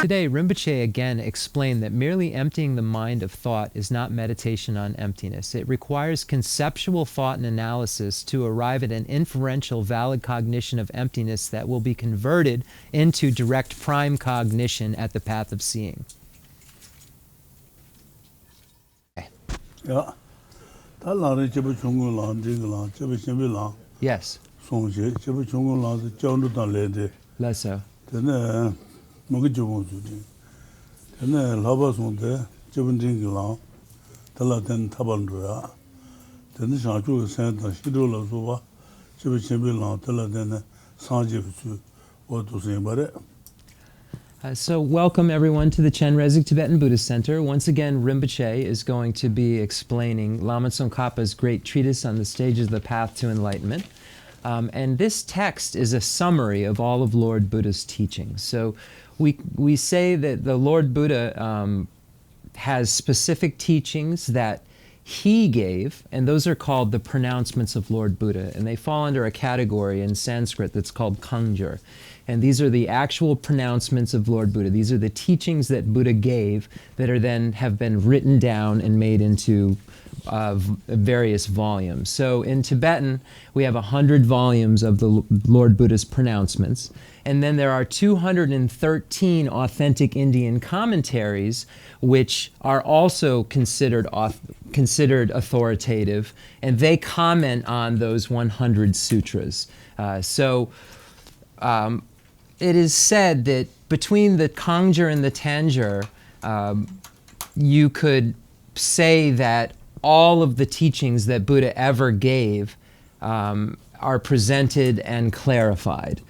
Today, Rinpoche again explained that merely emptying the mind of thought is not meditation on emptiness. It requires conceptual thought and analysis to arrive at an inferential, valid cognition of emptiness that will be converted into direct prime cognition at the path of seeing. Yeah. Yes. Less so. So welcome everyone to the Chenrezig Tibetan Buddhist Center. Once again, Rinpoche is going to be explaining Lama Tsongkhapa's great treatise on the stages of the path to enlightenment. And this text is a summary of all of Lord Buddha's teachings. So we say that the Lord Buddha has specific teachings that he gave, and those are called the pronouncements of Lord Buddha, and they fall under a category in Sanskrit that's called kangjur. And these are the actual pronouncements of Lord Buddha. These are the teachings that Buddha gave that are then have been written down and made into various volumes. So in Tibetan, we have 100 volumes of the Lord Buddha's pronouncements. And then there are 213 authentic Indian commentaries, which are also considered authoritative, and they comment on those 100 sutras. It is said that between the kangjur and the tanjur, you could say that all of the teachings that Buddha ever gave are presented and clarified.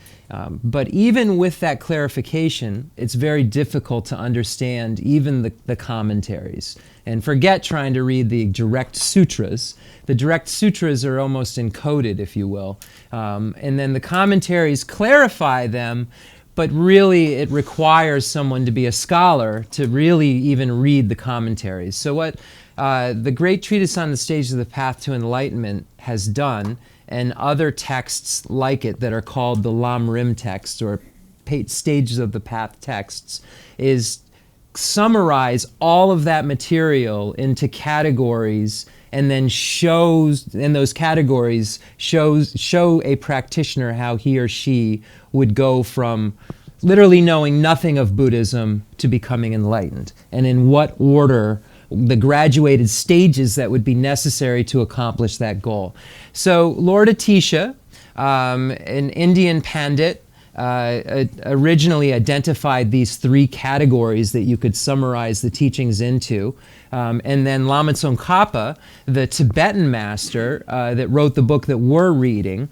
But even with that clarification, it's very difficult to understand even the commentaries. And forget trying to read the direct sutras. The direct sutras are almost encoded, if you will. And then the commentaries clarify them, but really it requires someone to be a scholar to really even read the commentaries. So what the great treatise on the stages of the path to enlightenment has done, and other texts like it that are called the Lamrim texts or stages of the path texts, is summarize all of that material into categories and then shows, in those categories, show a practitioner how he or she would go from literally knowing nothing of Buddhism to becoming enlightened, and in what order, the graduated stages that would be necessary to accomplish that goal. So Lord Atisha, an Indian Pandit, originally identified these three categories that you could summarize the teachings into. And then Lama Tsongkhapa, the Tibetan master that wrote the book that we're reading,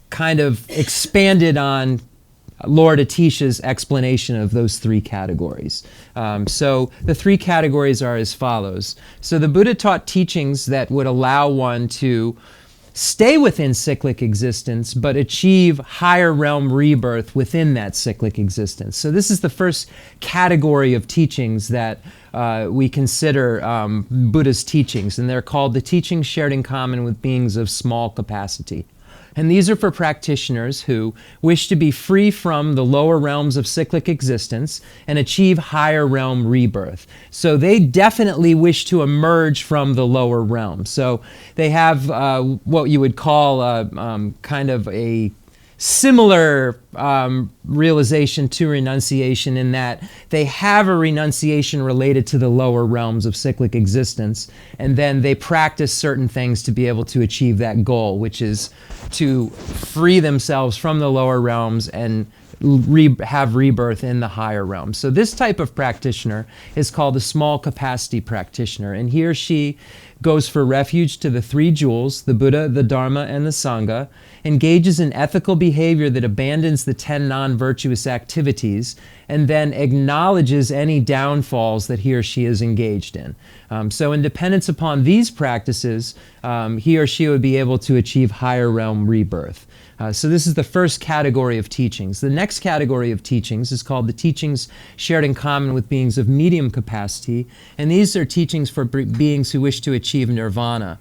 kind of expanded on Lord Atisha's explanation of those three categories. So the three categories are as follows. So the Buddha taught teachings that would allow one to stay within cyclic existence, but achieve higher realm rebirth within that cyclic existence. So this is the first category of teachings that we consider Buddha's teachings, and they're called the teachings shared in common with beings of small capacity. And these are for practitioners who wish to be free from the lower realms of cyclic existence and achieve higher realm rebirth. So they definitely wish to emerge from the lower realm. So they have what you would call kind of a similar realization to renunciation, in that they have a renunciation related to the lower realms of cyclic existence, and then they practice certain things to be able to achieve that goal, which is to free themselves from the lower realms and have rebirth in the higher realms. So this type of practitioner is called a small capacity practitioner, and he or she goes for refuge to the three jewels, the Buddha, the Dharma, and the Sangha, engages in ethical behavior that abandons the 10 non-virtuous activities, and then acknowledges any downfalls that he or she is engaged in. So in dependence upon these practices, he or she would be able to achieve higher realm rebirth. So this is the first category of teachings. The next category of teachings is called the teachings shared in common with beings of medium capacity, and these are teachings for beings who wish to achieve nirvana,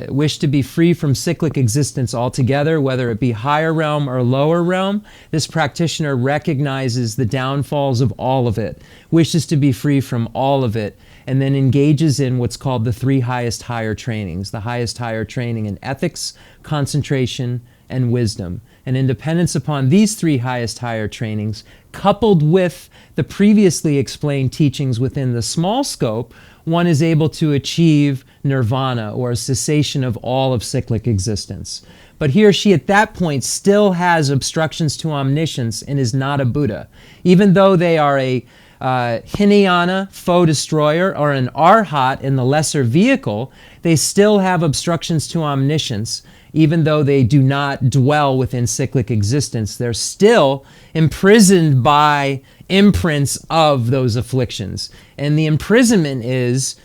wish to be free from cyclic existence altogether, whether it be higher realm or lower realm. This practitioner recognizes the downfalls of all of it, wishes to be free from all of it, and then engages in what's called the three highest higher trainings, the highest higher training in ethics, concentration, and wisdom. And in dependence upon these three highest higher trainings, coupled with the previously explained teachings within the small scope, one is able to achieve nirvana, or a cessation of all of cyclic existence. But he or she at that point still has obstructions to omniscience and is not a Buddha. Even though they are a Hinayana, foe destroyer, or an Arhat in the lesser vehicle, they still have obstructions to omniscience. Even though they do not dwell within cyclic existence, they're still imprisoned by imprints of those afflictions. And the imprisonment is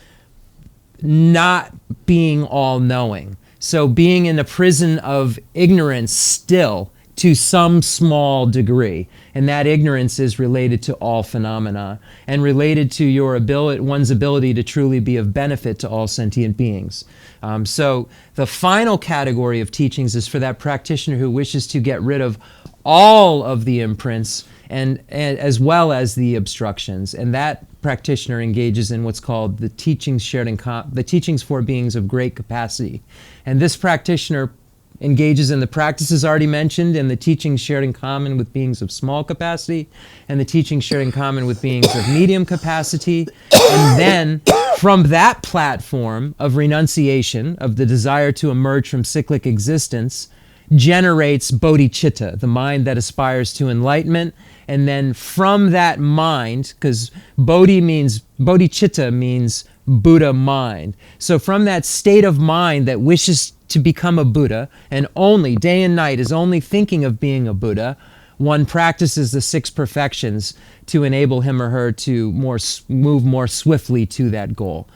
not being all-knowing. So being in a prison of ignorance still, to some small degree. And that ignorance is related to all phenomena and related to your one's ability to truly be of benefit to all sentient beings. So the final category of teachings is for that practitioner who wishes to get rid of all of the imprints and as well as the obstructions. And that practitioner engages in what's called the teachings shared in the teachings for beings of great capacity. And this practitioner engages in the practices already mentioned and the teachings shared in common with beings of small capacity and the teachings shared in common with beings of medium capacity. And then from that platform of renunciation, of the desire to emerge from cyclic existence, generates bodhicitta, the mind that aspires to enlightenment. And then from that mind, because bodhicitta means Buddha mind. So from that state of mind that wishes to become a Buddha, and only day and night is only thinking of being a Buddha, one practices the six perfections to enable him or her to move more swiftly to that goal.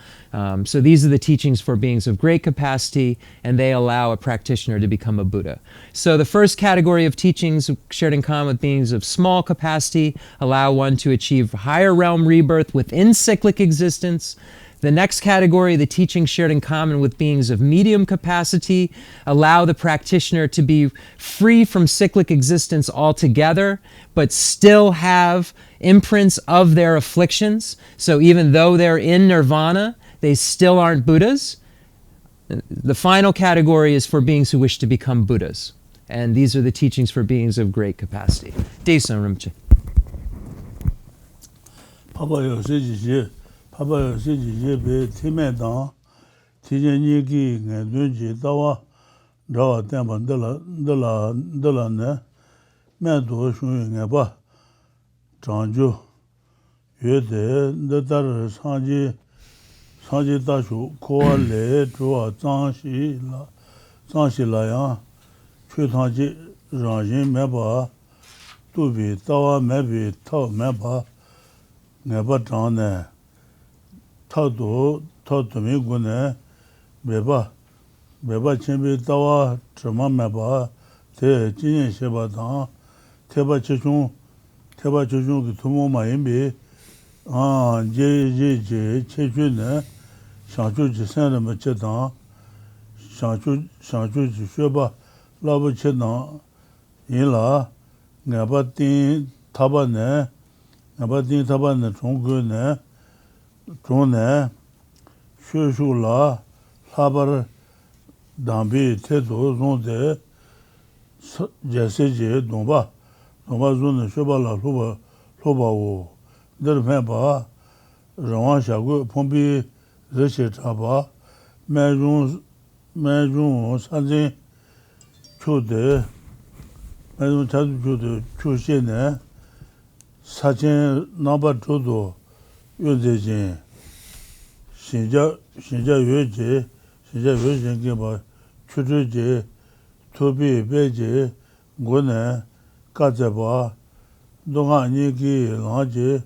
So these are the teachings for beings of great capacity, and they allow a practitioner to become a Buddha. So the first category of teachings shared in common with beings of small capacity allow one to achieve higher realm rebirth within cyclic existence. The next category, the teachings shared in common with beings of medium capacity, allow the practitioner to be free from cyclic existence altogether, but still have imprints of their afflictions. So even though they're in nirvana, they still aren't Buddhas. The final category is for beings who wish to become Buddhas. And these are the teachings for beings of great capacity. Khensur Rinpoche. Papa Siji be Tibetan, Tijaniki, and Dunji, Dawa, Draw Temple, Della, Mento, Shun, Eba, Chanju, Yete, the Dar Sanji Dashu, Koa Le, Drua, Zanshi Layan, Chutanji, Ranjin, Meba, Tubi, Dawa, Mebi, Tau, Meba, Neba Jane. Tautu mi gune beba chenpi tawa chima meba te jinyen sheba tang teba chechung ki tumu ma yinbi je chechu ne shangchu chi senrima che tang shangchu chi sheba labu che tang yinla ngaba ting taba ne chungku ne Chone, Shusula, Labar, Dambi, Teto, Zonde, Jesseje, Domba Zone, Shobala, Loba, Dermeba, Rawan Shagu, Pombi, Reshe Chaba, Majun, Sanjin, Chude, Majun Chadu, Chushene, Sachin, Namba Chodo, Yuzejin, Shinja Yuji, Giba, Chuji, Tobi, Beji, Gune, Kazaba, Donga Niki, Lanji,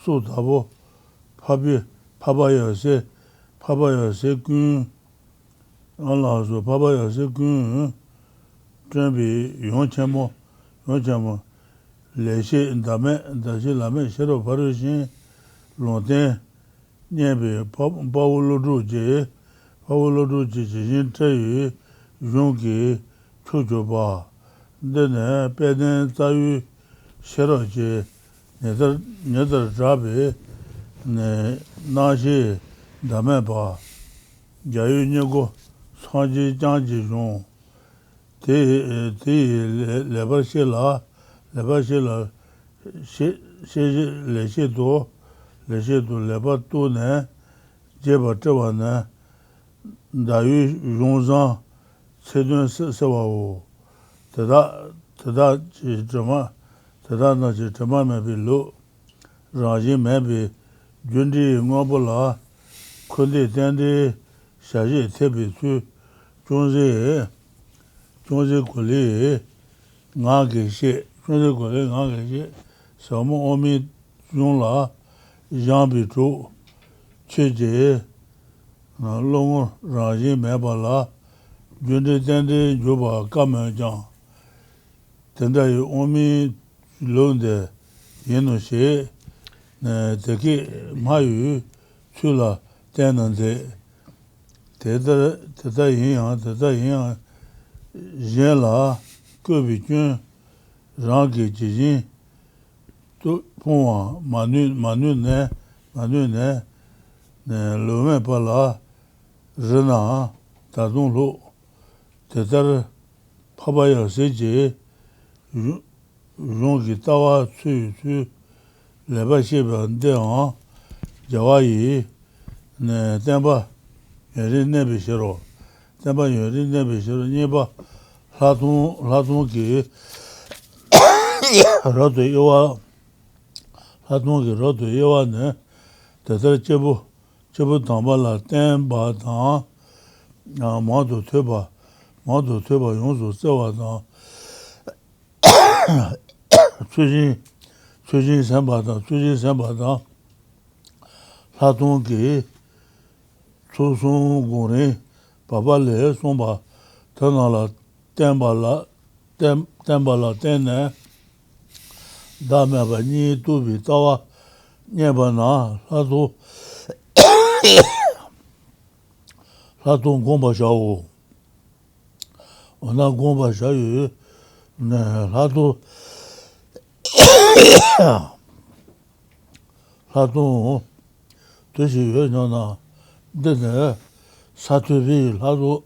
Sutabo, Pabayase, Gun, Allah, Pabayase Gun, 준비 용 Chenmo 레시 다음에 다시 라면 새로 버르신 론데 녀비 바울로루지 진짜의 용기 초조바 근데 배는 자유 새로지 내들 잡이 네 나시 다음에 봐 자유냐고 산지 장지 중 레버실라 레시도 레버도네 제버트와네 다유 용상 세든 세와오 대다 지점아 대다나 지점아메 빌로 라지메비 준디 응어볼라 콘데 된데 샤지 테비수 존재 권리 나게시 존재 권리 나게시 서모 오미 용라 양비주 최제 롱 라지 메발라 준데 된데 조바 까면장 된다이 오미 론데 예노시 되게 마유 출라 되는데 대다 인양 젠라 거비준 랑게 지진 또 봉와 마누네 네 로메 발라 르나 다동로 대다 파바여 세지 용기 따와 수수 레바시반데어 자와이 네 템바 여린네비시로 니바 라동기 라동기 요와네 대대 제부 담발라 템바다 모두 퇴바 용수 세와다 최진 선바다 라동기 초송고네 바발레 송바 터나라 템발라 템네 다메바니 두비 따와 녀바나 라동 공바샤오 오나 공바샤유 네 라동 도시 왜냐나 근데 사투리 라도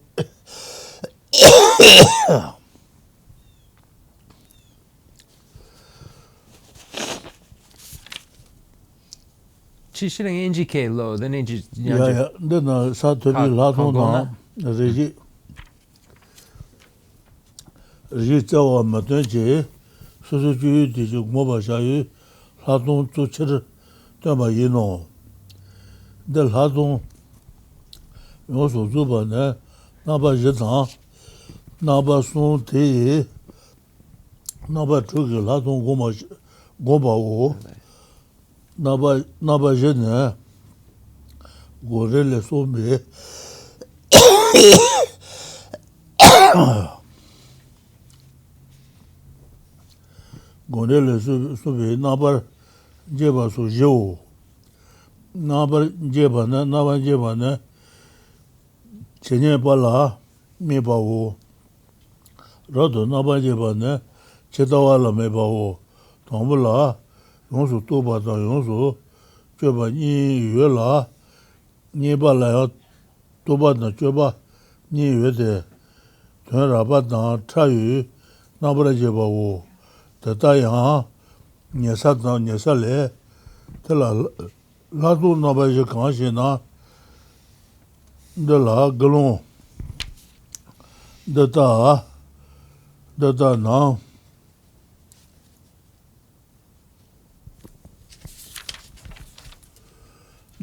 Chishilang NGK low, then 야 근데 사투리 라도나 리자와 맞든지 소소주의 뒤지 뭐바샤유 라동 조치를 담아 이노 근데 라동 요소 주바네 나바지당 나바송티 나바트기 라동 고바오 나바제네 고렐레 소메 고렐레 소메 나바 제바소 조 나바 제바네 제네발라 메바오 로도 나바제바네 제다와라 메바오 동불라 용수 또바다 용수 저바니 유라 니발라요 또바다 저바 니 외데 전라바다 차유 나바제바오 대다야 녀살레 telā lātū nāpa yā kāngshī nā dā lā galōng dā tā nā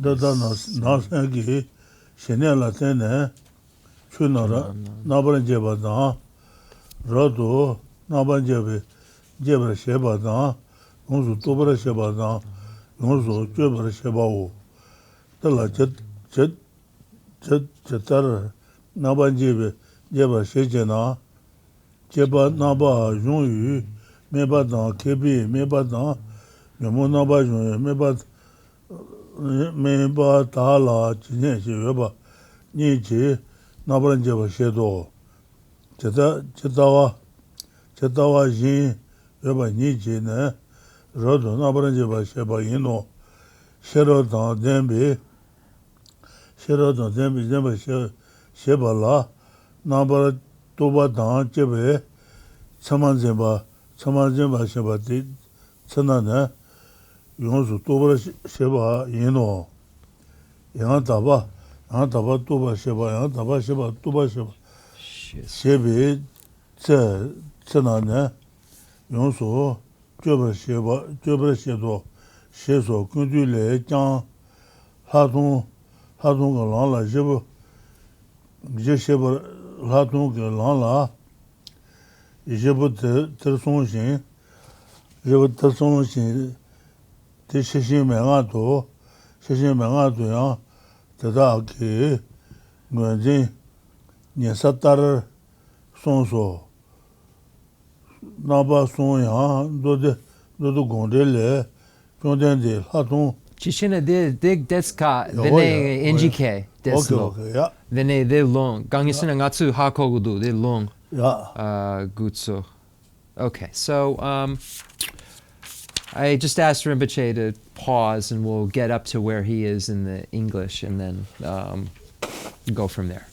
nā sāngi shēnyā lā tēnē chū nā rā nāpa rā jebā tā rā tū nāpa jebā rā shēbā tā 용수 또버라 셔바다 용수 쩨버라 셔바오 달라 저 나반집에 제바 셔제나 jeba naba yongyu meba dan kebi meba dan nyomo naba yongyu meba tala jinye shi yoba ni ji nabaran jeba shedo chetawa yin yoba ni ji ne rodo nabaran jeba sheba yino shero dan denbi jeba sheba la nabaran toba dan jebe chaman jeba sheba di chana ne yonsu toba sheba yino yang taba toba sheba yang taba sheba toba sheba shebe chana ne yonsu jeba shedo sheso kundu le jang hatung ga lang la sheba hatung ga lang la sheba tersong shin te sheshin me nga to yang tada ki nguan jing nye satar song so naba song yang do gonde le chongden de hatung Chishina dig deska dene NGK deslo. okay yeah Dene de long. Gangisina ngatsu hakogudu de long. yeah Gutsu. Okay, so I just asked Rinpoche to pause and we'll get up to where he is in the English and then go from there.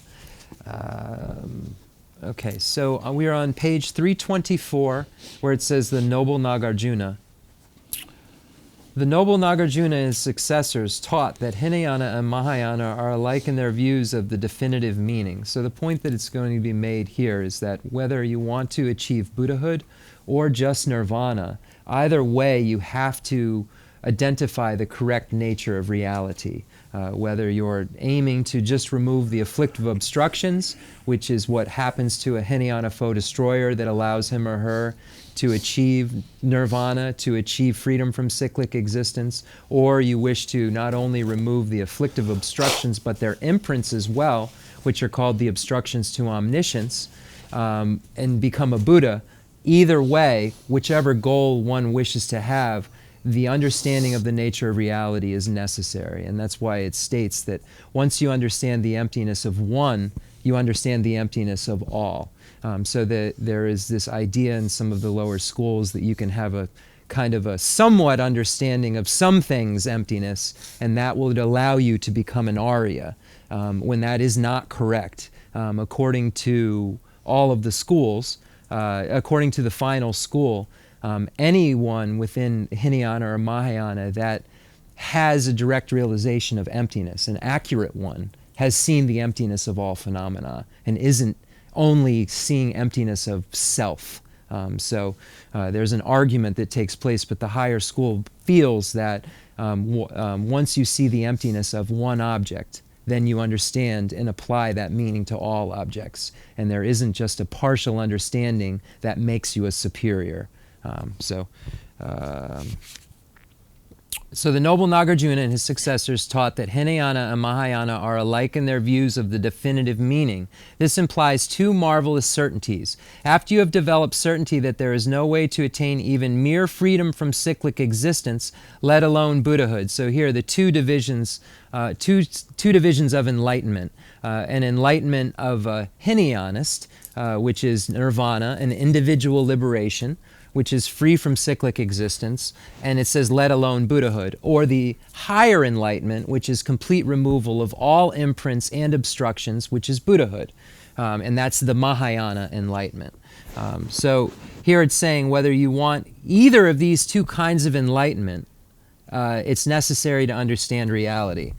Okay, so we are on page 324 where it says the Noble Nagarjuna. The Noble Nagarjuna and his successors taught that Hinayana and Mahayana are alike in their views of the definitive meaning. So the point that it's going to be made here is that whether you want to achieve Buddhahood or just nirvana, either way you have to identify the correct nature of reality. Whether you're aiming to just remove the afflictive obstructions, which is what happens to a Hinayana foe destroyer that allows him or her to achieve nirvana, to achieve freedom from cyclic existence, or you wish to not only remove the afflictive obstructions but their imprints as well, which are called the obstructions to omniscience, and become a Buddha. Either way, whichever goal one wishes to have, the understanding of the nature of reality is necessary. And that's why it states that once you understand the emptiness of one, you understand the emptiness of all. So that there is this idea in some of the lower schools that you can have a kind of a somewhat understanding of some things' emptiness, and that will allow you to become an Arya, when that is not correct. According to all of the schools, according to the final school, anyone within Hinayana or Mahayana that has a direct realization of emptiness, an accurate one, has seen the emptiness of all phenomena and isn't only seeing emptiness of self. So there's an argument that takes place, but the higher school feels that once you see the emptiness of one object, then you understand and apply that meaning to all objects. And there isn't just a partial understanding that makes you a superior. So the Noble Nagarjuna and his successors taught that Hinayana and Mahayana are alike in their views of the definitive meaning. This implies two marvelous certainties. After you have developed certainty that there is no way to attain even mere freedom from cyclic existence, let alone Buddhahood. So here are the two divisions of enlightenment. An enlightenment of a Hinayanist, which is nirvana, an individual liberation, which is free from cyclic existence, and it says let alone Buddhahood, or the higher enlightenment, which is complete removal of all imprints and obstructions, which is Buddhahood. And that's the Mahayana enlightenment. So here it's saying whether you want either of these two kinds of enlightenment, it's necessary to understand reality.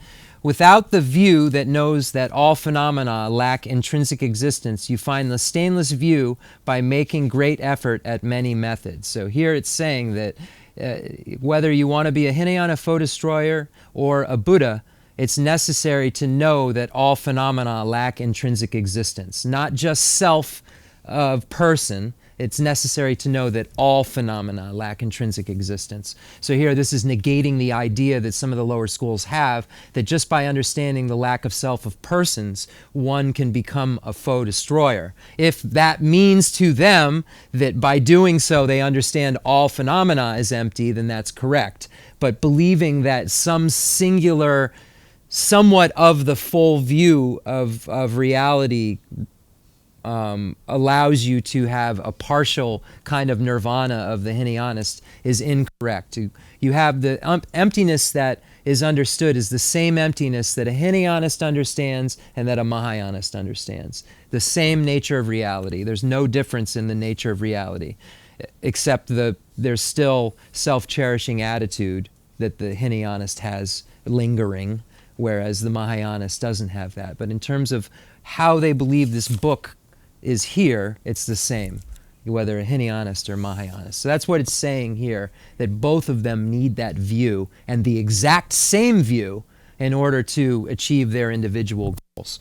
Without the view that knows that all phenomena lack intrinsic existence, you find the stainless view by making great effort at many methods. So here it's saying that whether you want to be a Hinayana foe destroyer or a Buddha, it's necessary to know that all phenomena lack intrinsic existence. Not just self of person, it's necessary to know that all phenomena lack intrinsic existence. So here, this is negating the idea that some of the lower schools have, that just by understanding the lack of self of persons, one can become a foe destroyer. If that means to them that by doing so they understand all phenomena is empty, then that's correct. But believing that some singular, somewhat of the full view of reality allows you to have a partial kind of nirvana of the Hinayanist is incorrect. You have the emptiness that is understood is the same emptiness that a Hinayanist understands and that a Mahayanist understands. The same nature of reality. There's no difference in the nature of reality, except there's still self-cherishing attitude that the Hinayanist has lingering, whereas the Mahayanist doesn't have that. But in terms of how they believe this book is here, it's the same, whether a Hinayanist or Mahayanist. So that's what it's saying here, that both of them need that view and the exact same view in order to achieve their individual goals.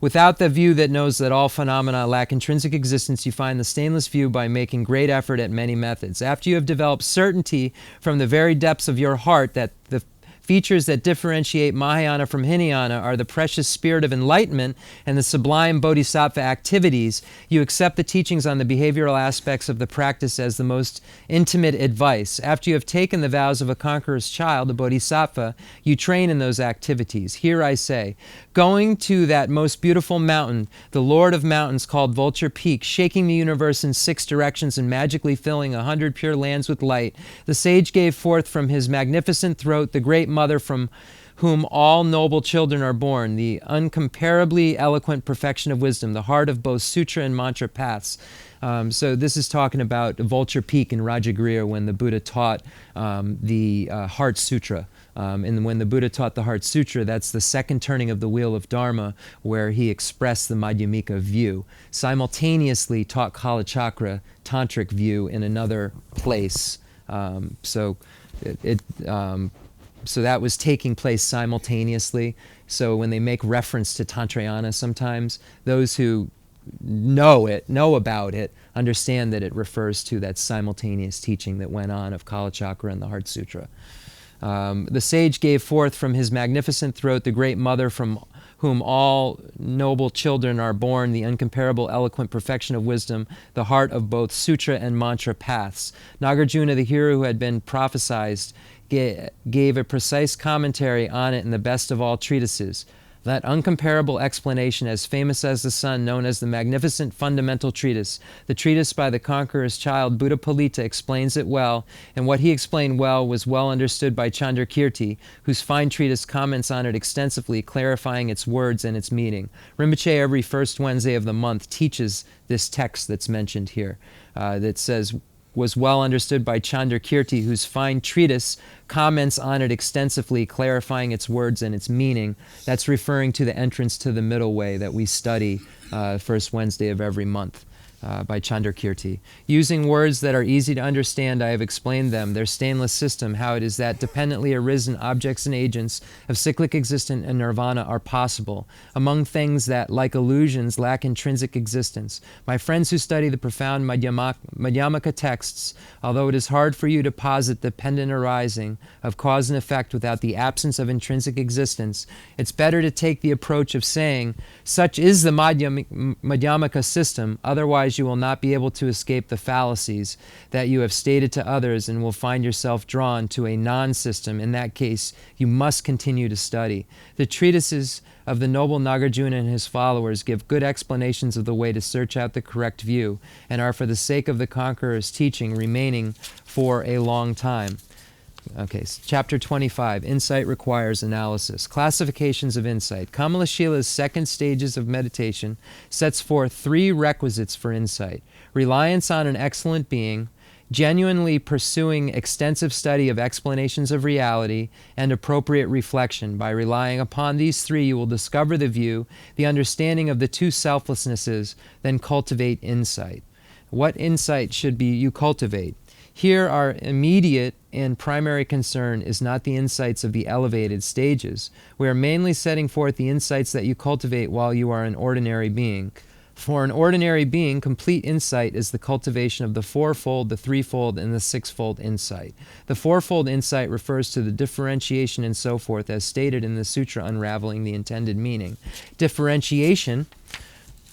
Without the view that knows that all phenomena lack intrinsic existence, you find the stainless view by making great effort at many methods. After you have developed certainty from the very depths of your heart that the features that differentiate Mahayana from Hinayana are the precious spirit of enlightenment and the sublime bodhisattva activities, you accept the teachings on the behavioral aspects of the practice as the most intimate advice. After you have taken the vows of a conqueror's child, a bodhisattva, you train in those activities. Here I say, going to that most beautiful mountain, the Lord of mountains called Vulture Peak, shaking the universe in 6 directions and magically filling 100 pure lands with light, the sage gave forth from his magnificent throat the great mother from whom all noble children are born, the uncomparably eloquent perfection of wisdom, the heart of both sutra and mantra paths. So this is talking about Vulture Peak in Rajagriha when the Buddha taught the Heart Sutra. And when the Buddha taught the Heart Sutra, that's the second turning of the wheel of Dharma where he expressed the Madhyamika view. Simultaneously taught Kalachakra tantric view in another place. So that was taking place simultaneously. So when they make reference to Tantrayana sometimes, those who know about it, understand that it refers to that simultaneous teaching that went on of Kalachakra and the Heart Sutra. The sage gave forth from his magnificent throat the great mother from whom all noble children are born, the incomparable eloquent perfection of wisdom, the heart of both sutra and mantra paths. Nagarjuna, the hero who had been prophesied, gave a precise commentary on it in the best of all treatises. That uncomparable explanation, as famous as the sun, known as the magnificent fundamental treatise. The treatise by the conqueror's child, Buddha Palita, explains it well, and what he explained well was well understood by Chandrakirti, whose fine treatise comments on it extensively, clarifying its words and its meaning. Rinpoche, every first Wednesday of the month, teaches this text that's mentioned here, that says, was well understood by Chandrakirti, whose fine treatise comments on it extensively, clarifying its words and its meaning. That's referring to the entrance to the middle way that we study first Wednesday of every month by Chandrakirti. Using words that are easy to understand, I have explained them, their stainless system, how it is that dependently arisen objects and agents of cyclic existence and nirvana are possible, among things that, like illusions, lack intrinsic existence. My friends who study the profound Madhyamaka texts, although it is hard for you to posit the dependent arising of cause and effect without the absence of intrinsic existence, it's better to take the approach of saying, such is the Madhyamaka system, otherwise you will not be able to escape the fallacies that you have stated to others and will find yourself drawn to a non-system. In that case, you must continue to study. The treatises of the noble Nagarjuna and his followers give good explanations of the way to search out the correct view and are, for the sake of the conqueror's teaching, remaining for a long time. Okay, so chapter 25, Insight Requires Analysis. Classifications of insight. Kamalashila's second stages of meditation sets forth 3 requisites for insight. Reliance on an excellent being, genuinely pursuing extensive study of explanations of reality, and appropriate reflection. By relying upon these 3, you will discover the view, the understanding of the 2 selflessnesses, then cultivate insight. What insight should you cultivate? Here, our immediate and primary concern is not the insights of the elevated stages. We are mainly setting forth the insights that you cultivate while you are an ordinary being. For an ordinary being, complete insight is the cultivation of the fourfold, the threefold, and the sixfold insight. The fourfold insight refers to the differentiation and so forth as stated in the sutra unraveling the intended meaning. Differentiation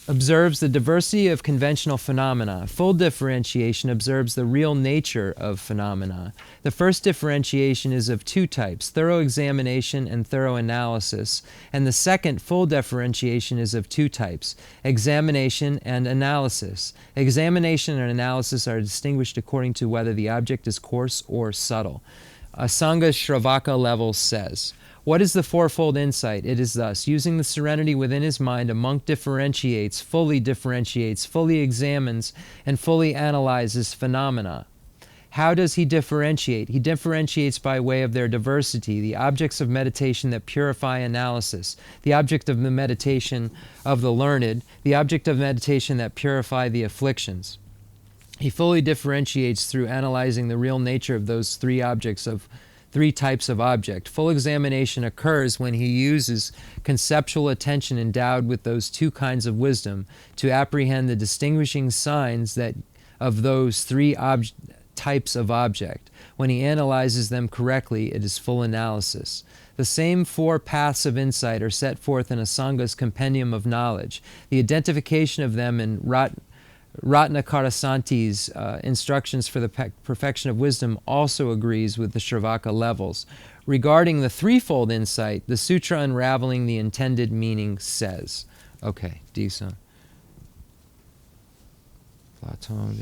observes the diversity of conventional phenomena. Full differentiation observes the real nature of phenomena. The first differentiation is of two types, thorough examination and thorough analysis, and the second, full differentiation, is of two types, examination and analysis. Examination and analysis are distinguished according to whether the object is coarse or subtle. Asanga Shravaka level says, what is the fourfold insight? It is thus, using the serenity within his mind, a monk differentiates, fully examines, and fully analyzes phenomena. How does he differentiate? He differentiates by way of their diversity, the objects of meditation that purify analysis, the object of the meditation of the learned, the object of meditation that purify the afflictions. He fully differentiates through analyzing the real nature of those three types of object. Full examination occurs when he uses conceptual attention endowed with those two kinds of wisdom to apprehend the distinguishing signs of those three types of object. When he analyzes them correctly, it is full analysis. The same four paths of insight are set forth in Asanga's compendium of knowledge. The identification of them in Ratnakarasanti's instructions for the perfection of wisdom also agrees with the Shravaka levels. Regarding the threefold insight, the Sutra Unraveling the Intended Meaning says, okay, decent. Platon,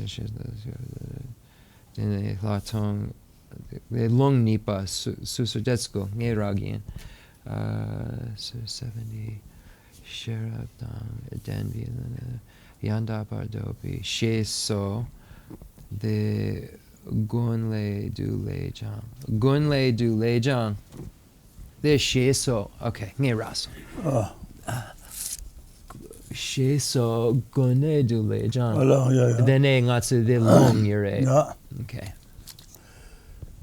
Lung Nipa, Susurdetsko, Ngeragien, 70, Sherabdam, Denvi, Yanda Bardopi, Sheso, de Gunle du Lejang. Gunle du Lejang. De Sheso. Okay, Ngeras. Sheso Gunle du Lejang. Dene ngatsu de long yure. Okay.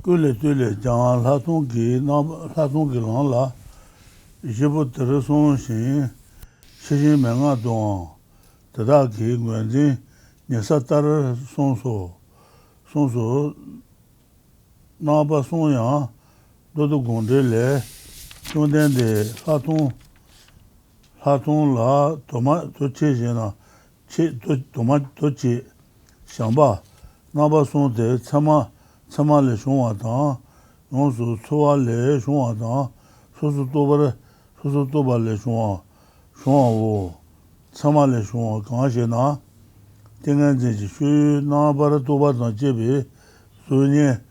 Gule Dule Jang, Latungi, Latungi Lang La, Jibu Tereson Shin, Shin Menga Dong. Tadaki Gwenzi, Nesatar Sonso, Naba Sonya, Dodo Gondele, Sonden de Laton La, Toma Tochena, Toma Tochi, Shamba, Naba Sonde, Sama Le Shonatan, Nonso Soa Le Shonatan, Soso Toba Le Shon, Samale Shon, Kanshena, Tenganzi, Shu, Nabara Toba Jebi, Sunye,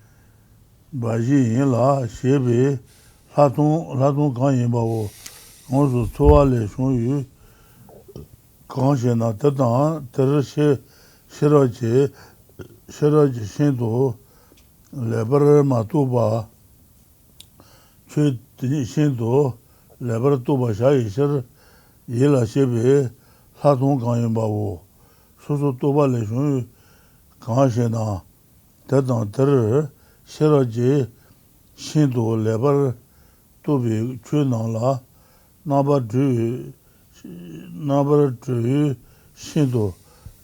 Baji, La, Shebi, Laton Kanyibao, also Toale Shon Yu, Kanshena, Tatan, Tereshe, Shiraji, Shinto, Lebar Matuba, Chu Shinto, Lebar Tuba Shai, Yela Shebi, Laton Kanyibao, Soso Toba Leshun, Kanshena, Tatan Ter, Shiraji, Shinto, Lebar, Tobi, Chunala, Nabar Tru, Shinto,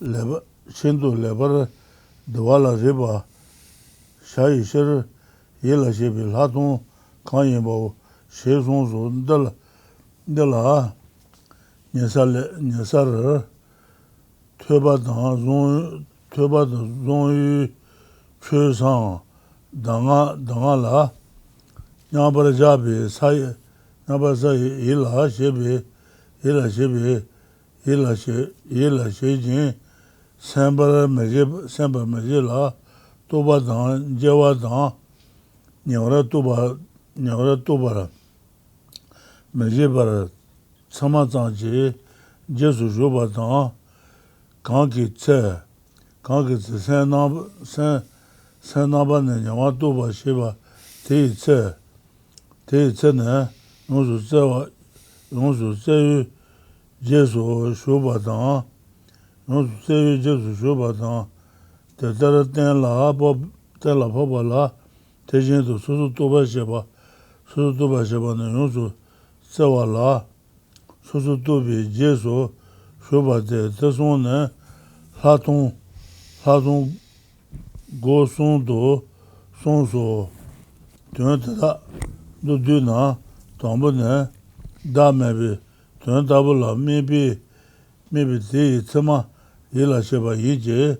Lebar, Dwala Riba, Shai Shir, Yela Shebi, Laton Kanyibao, Shesonso, Dela, Nyasar, Tuba Zon Chusan, Dangala, Nabarajabi, Sai, Nabasai, Ila Shejin, Samba Majila, Toba Dan, Jawa Dan, Nyara Tobara, Majibara, Samazanji, Jesu Jobatan, Kanki Tse, Senaban, Yamatoba Shiva, Te Tsene, Nonsu Tse, Jesu Shobatan, Nonsu Tse, Jesu Shobatan, Tetera Tenla, Tela Pobala, Tejinto, Susu Toba Shiva, Nonsu Tsewala, Susu Tobi, Jesu, 쇼바데 대손네 사통 고송도 송소 되다 노드나 담보네 다메비 된다불라 maybe 데 tsama yela sheba yije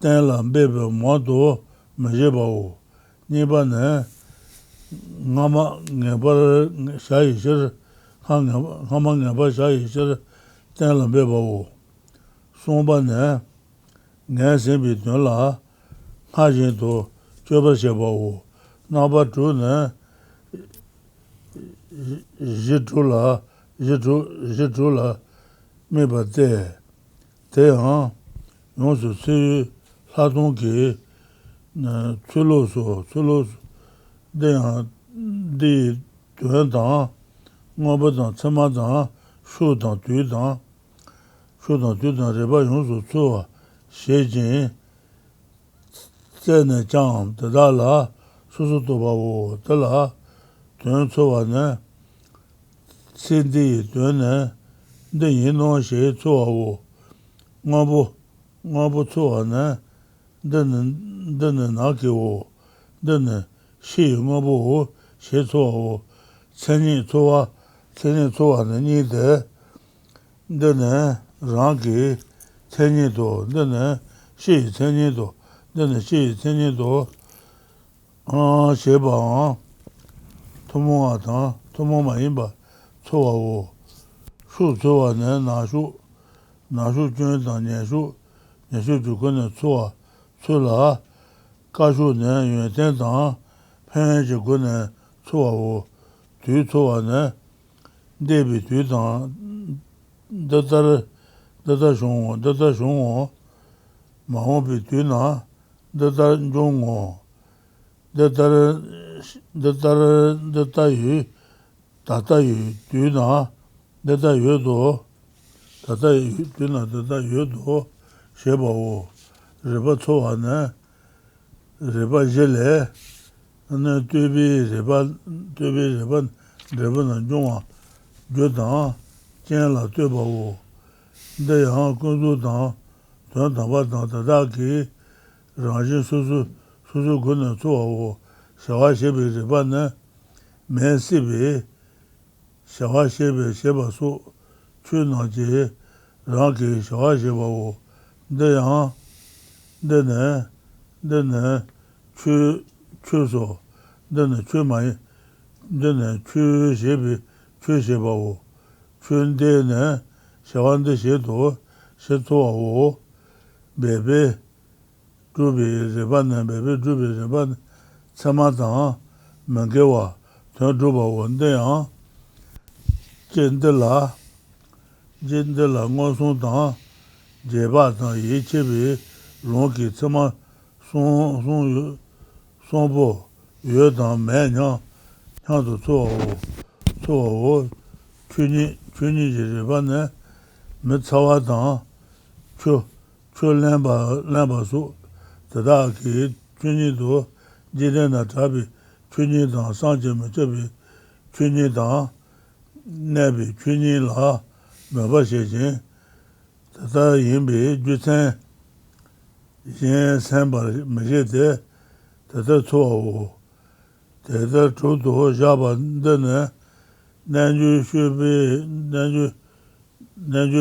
tenla bebe modo majebao niba ne ngama ngeba shayishir ngama ngeba shayishir tenla bebao somba ne ngasembi tenla hajin to choba shebao naba tu ne jitula meba te han yonsu se ladong ge tsulo de han de tuan dan ngoba dan tsama dan shu dan tu dan reba yonsu tsuwa she jin zene jang dada la susu toba wo dala tuan tsuwa ne sindi tuan ne de yin no she tsuwa wo ngabo tsuwa ne de na ke wo de shi ngabo wo she tsuwa wo chenni tsuwa ne ni de ne rang ke chenni do de ne shi chenni do she ba tomo ata tomo ma yin ba tsuwa wo shu tsuwa ne na shu jun dan ne shu ju ko ne tsuwa tsula ka shu ne yun ten dan pen ji ko ne tsuwa wo tu tsuwa ne de bi tu dan da shong wo ma ho bi tu na da jong wo da yu tu na da yu do tu na da yu do she ba wo reba tsuwa ne reba jele ne tu bi reba na jong wa jo dan jen la tu ba wo de han kun zu dan tuan dan ba dan da ki rang jin su ko ne tsuwa wo shawa she bi reba ne men si bi shawa shebe sheba su chu na je rang ki shawa sheba wo de yang de ne chu so de ne chu ma de ne chu sheba wo chu de ne shawa de she to she tsuwa wo bebe drubi reba ne tsama dan menge wa tuan druba wo de yang jindela ngosong dang jeba dang yi chebi longki tsama song bo yue dang me nyang to tsuwa wo chuni ji riba ne me tsawa dang chu lenpa su tada ki chuni do jiden na tabi chuni dang sanje me chebi chuni dang nebi chuni la meba she jin tata yinbi ju chen yin senpa me she de tata tsuwa wo tata chu to jaba dene nanju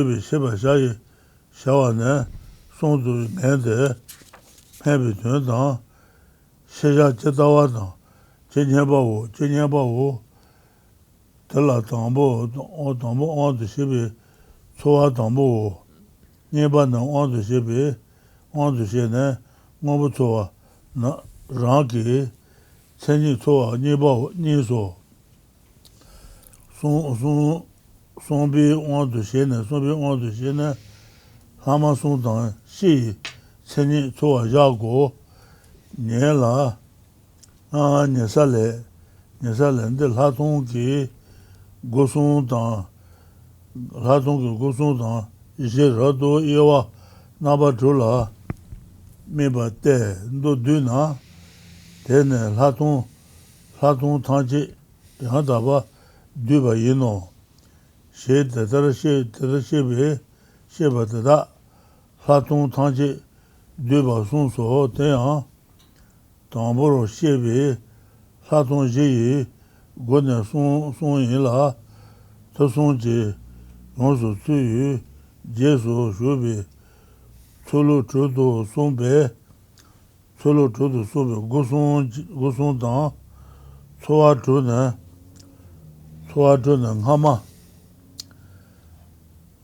bi sheba shawa ne song tu ngen de penbi tun dang sheja chetawa dang chenyenpa wo tala dambo ondu shebe tsuwa dambo wo nyeba na ondu shebe ondu she ne ngobu tsuwa na rangi chenyi tsuwa nyeba niso sombi ondu she ne lama song dang shi chenyi tsuwa yago nye la nyesa le nde la tong ki gosong dang ishe rado iwa naba chula miba te ndo du na tene la tong tangche yang daba du ba yino she tatara shebe Shebatada, Satung Tanji, Duba Sunso, Teyan, Tamboro Shebi, Satung Ji, Gordon Son Yila, Tasonji, Yonsu Tsuyu, Jesu Shubi, Tsulu Chudu Sumbe, Tsulu Chudu Sumbe, Gusun Dan, Tsuwa Chudan,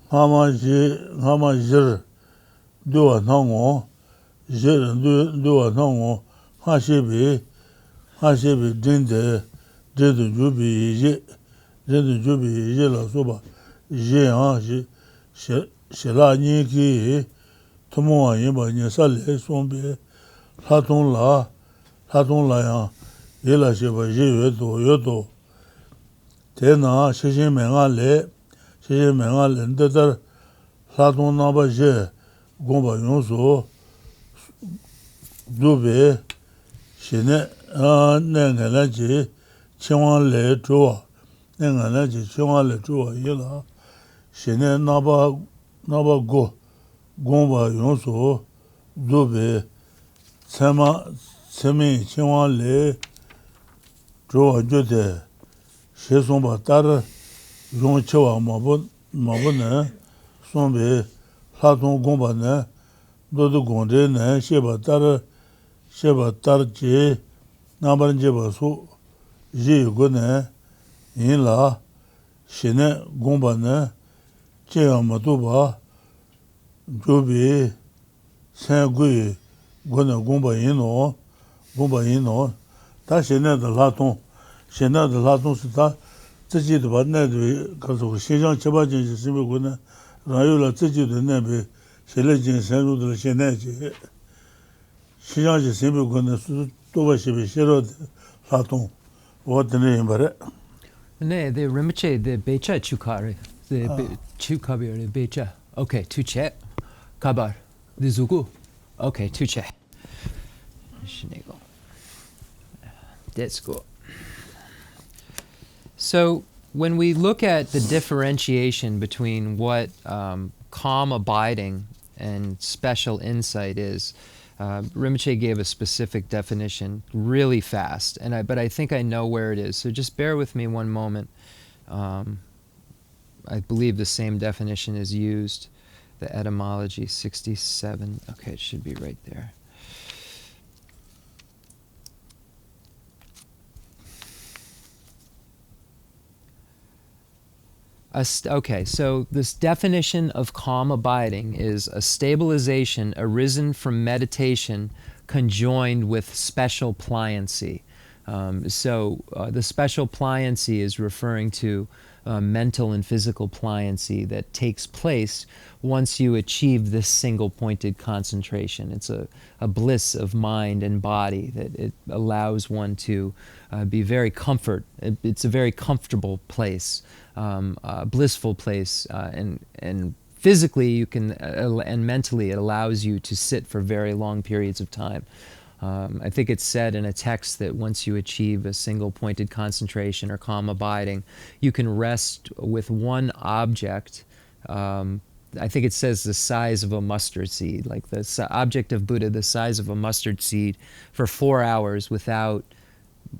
Hama Jir, Dua Nango, Jir Dua Nango, Hashibi, Dinde, Jubi, La Suba, Jian, Shela Niki, Tomoa Yimba Nyesale, Sombe, Laton La Yang, Yela Shiba, Yodo, Tena, Shishin Mengale, Ndedar, Laton Naba Je, Gomba Yonso, Dube, Shine, Nenganaji, Chingwan Le Chua, Nenganaji, Chingwan Le Chua, Yela, Shine Naba Go, Gomba Yonso, Dube, Semi, Chingwan Le Chua Jote, Shesomba Tar, Yon Chewa Mabone, Sombe, Laton Gomba Ne, Dodo Gonde Ne, Sheba Tar Je, Naban Jeba Su, Je Gone, Yin La, Shine Gomba Ne, Chea Matuba, Jobi, Saint Gui, Gone Gomba Yino, Ta Shine de Laton, Sita, Ziji de Badne, Kazo, Shijang Cheba Jin, Simi Gone, Rayola Ziji de Nebe, Shele Jin, Senru de Sheneji, Shijang Simi Gone, Toba Shibi, Shero de Laton, what the name, but Ne, the Rinpoche, the Becha Chukari, the Chukabir, the Becha. Okay, Tuche, Kabar, the Zugu. Okay, Tuche. Shinigo. That's cool. So, when we look at the differentiation between what calm abiding and special insight is, Rinpoche gave a specific definition really fast, but I think I know where it is. So just bear with me one moment. I believe the same definition is used. The etymology 67. Okay, it should be right there. Okay, so this definition of calm abiding is a stabilization arisen from meditation conjoined with special pliancy. The special pliancy is referring to mental and physical pliancy that takes place once you achieve this single-pointed concentration. It's a bliss of mind and body that it allows one to be very it's a very comfortable place, a blissful place, and physically you can, and mentally it allows you to sit for very long periods of time. I think it's said in a text that once you achieve a single-pointed concentration or calm abiding, you can rest with one object. I think it says the size of a mustard seed, like the object of Buddha, the size of a mustard seed, for 4 hours without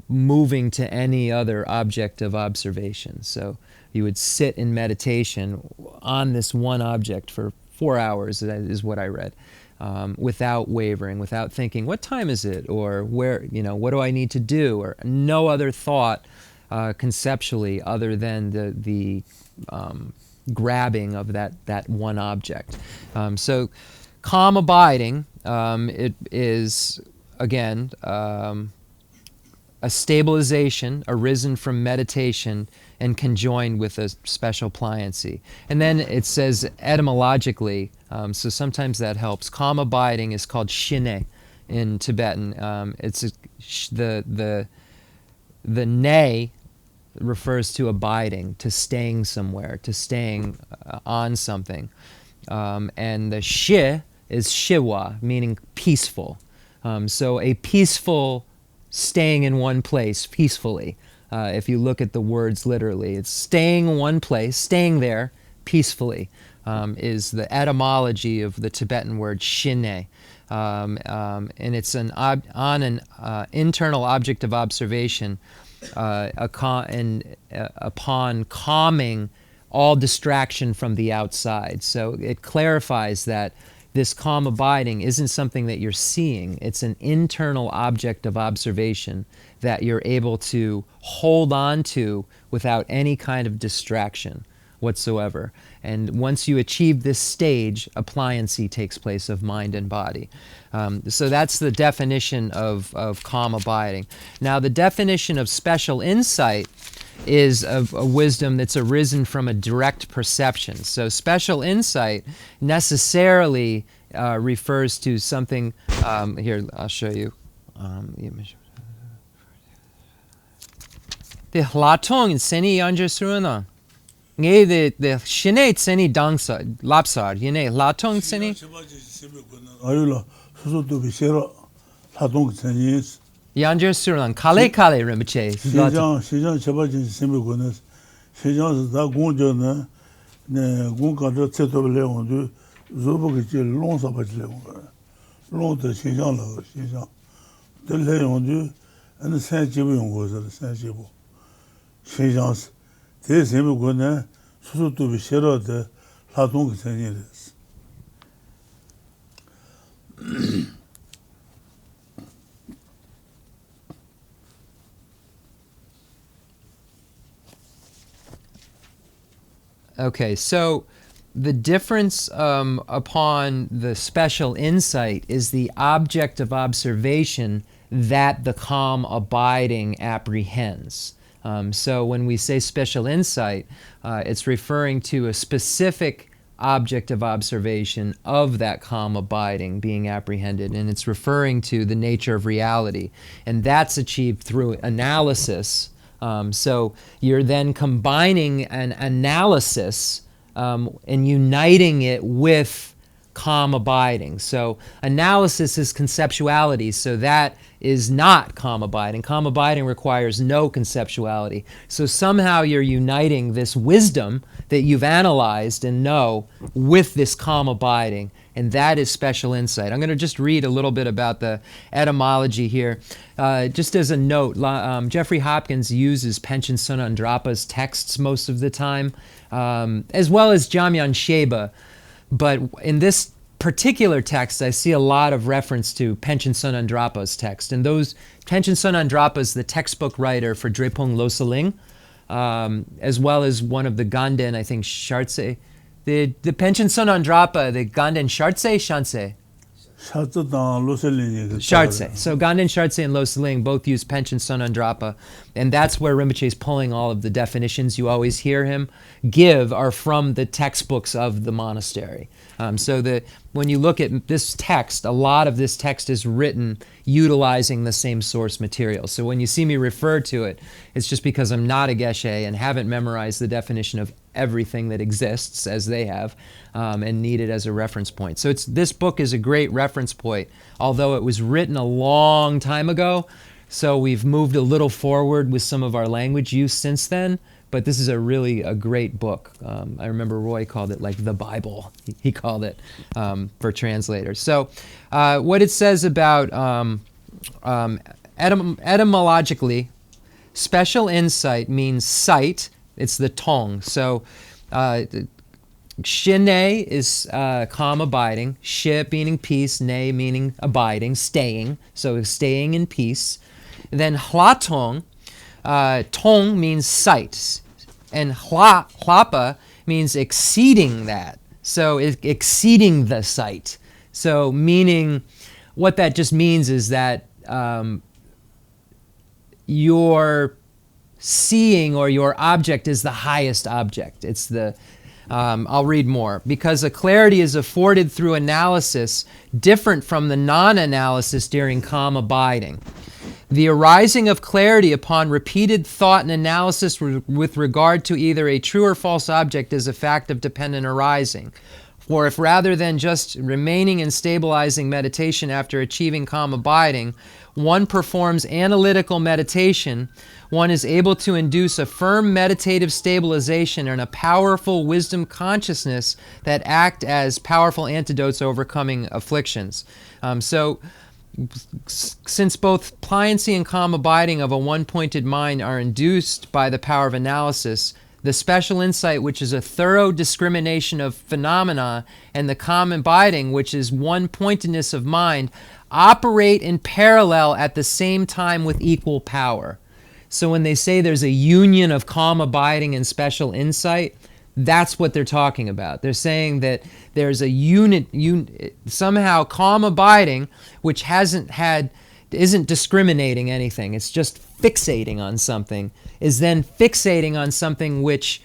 moving to any other object of observation. So you would sit in meditation on this one object for 4 hours, is what I read. Without wavering, without thinking, what time is it? Or where, what do I need to do? Or no other thought conceptually other than the grabbing of that one object. So calm abiding, it is, again, a stabilization arisen from meditation and conjoined with a special pliancy. And then it says etymologically, so sometimes that helps. Calm abiding is called shine in Tibetan. The ne refers to abiding, to staying somewhere, to staying on something. And the shi is shiwa, meaning peaceful. So a peaceful staying in one place peacefully. If you look at the words literally, it's staying in one place, staying there peacefully. is the etymology of the Tibetan word shine. And it's an internal object of observation upon calming all distraction from the outside. So it clarifies that this calm abiding isn't something that you're seeing. It's an internal object of observation that you're able to hold on to without any kind of distraction whatsoever. And once you achieve this stage, appliancy takes place of mind and body. So that's the definition of calm abiding. Now, the definition of special insight is of a wisdom that's arisen from a direct perception. So special insight necessarily refers to something, here, I'll show you. The Latong seni yanja suruna. Ngay the shine seni dangsa lapsar. Yine Latong seni. Ayula susu bishera Latong seni. Yanja suruna kale Rinpoche. 시장 제바진 semikones. 시장 다 공전에 네 공가도 제도를 내온도 조보게 롱사 받으려고. 롱도 시장로 시장. 들려온도 안 산지부 연구소 산지부. 시장 대세무고네 수수도 비셔러데 라동 생일스. Okay, so the difference upon the special insight is the object of observation that the calm abiding apprehends. So when we say special insight, it's referring to a specific object of observation of that calm abiding being apprehended, and it's referring to the nature of reality. And that's achieved through analysis. So you're then combining an analysis and uniting it with calm abiding. So analysis is conceptuality, so that is not calm abiding. Calm abiding requires no conceptuality. So somehow you're uniting this wisdom that you've analyzed and know with this calm abiding, and that is special insight. I'm going to just read a little bit about the etymology here. Just as a note, Jeffrey Hopkins uses Panchen Sonandrapa's texts most of the time, as well as Jamyan Sheba. But in this particular text, I see a lot of reference to Panchen Sonandrapa's text. And those, Panchen Sonandrapa is the textbook writer for Drepung Losaling, as well as one of the Ganden, I think, Shartse. The Panchen Sonandrapa, the Ganden Shartse, Shanse? Shartse. So Ganden Shartse and Losaling both use Panchen Sonandrapa, and that's where Rinpoche is pulling all of the definitions you always hear him give are from the textbooks of the monastery. So when you look at this text, a lot of this text is written utilizing the same source material. So when you see me refer to it, it's just because I'm not a Geshe and haven't memorized the definition of everything that exists as they have, and need it as a reference point. So this book is a great reference point, although it was written a long time ago. So we've moved a little forward with some of our language use since then, but this is really a great book. I remember Roy called it like the Bible, he called it, for translators. So what it says about etymologically, special insight means sight. It's the tong. So shine is calm abiding, shi meaning peace, ne meaning abiding, staying, so staying in peace. And then hlatong, tong means sight, and hlapa means exceeding that, so exceeding the sight. So meaning, what that just means is that your seeing or your object is the highest object. It's the, I'll read more. Because a clarity is afforded through analysis different from the non-analysis during calm abiding. The arising of clarity upon repeated thought and analysis with regard to either a true or false object is a fact of dependent arising. Or if rather than just remaining in stabilizing meditation after achieving calm abiding, one performs analytical meditation, one is able to induce a firm meditative stabilization and a powerful wisdom consciousness that act as powerful antidotes overcoming afflictions. Since both pliancy and calm abiding of a one-pointed mind are induced by the power of analysis, the special insight, which is a thorough discrimination of phenomena, and the calm abiding, which is one-pointedness of mind, operate in parallel at the same time with equal power. So when they say there's a union of calm abiding and special insight, that's what they're talking about. They're saying that there's a somehow calm abiding, which isn't discriminating anything. It's just fixating on something, is then fixating on something which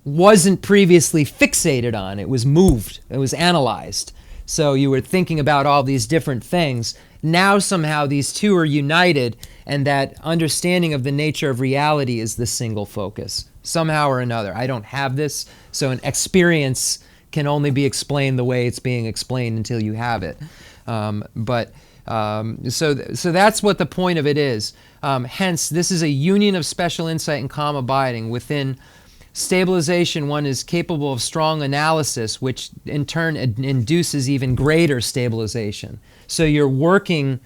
wasn't previously fixated on. It was moved. It was analyzed. So you were thinking about all these different things. Now somehow these two are united, and that understanding of the nature of reality is the single focus, somehow or another. I don't have this, so an experience can only be explained the way it's being explained until you have it. So that's what the point of it is. Hence, this is a union of special insight and calm abiding. Within stabilization, one is capable of strong analysis, which in turn induces even greater stabilization. So you're working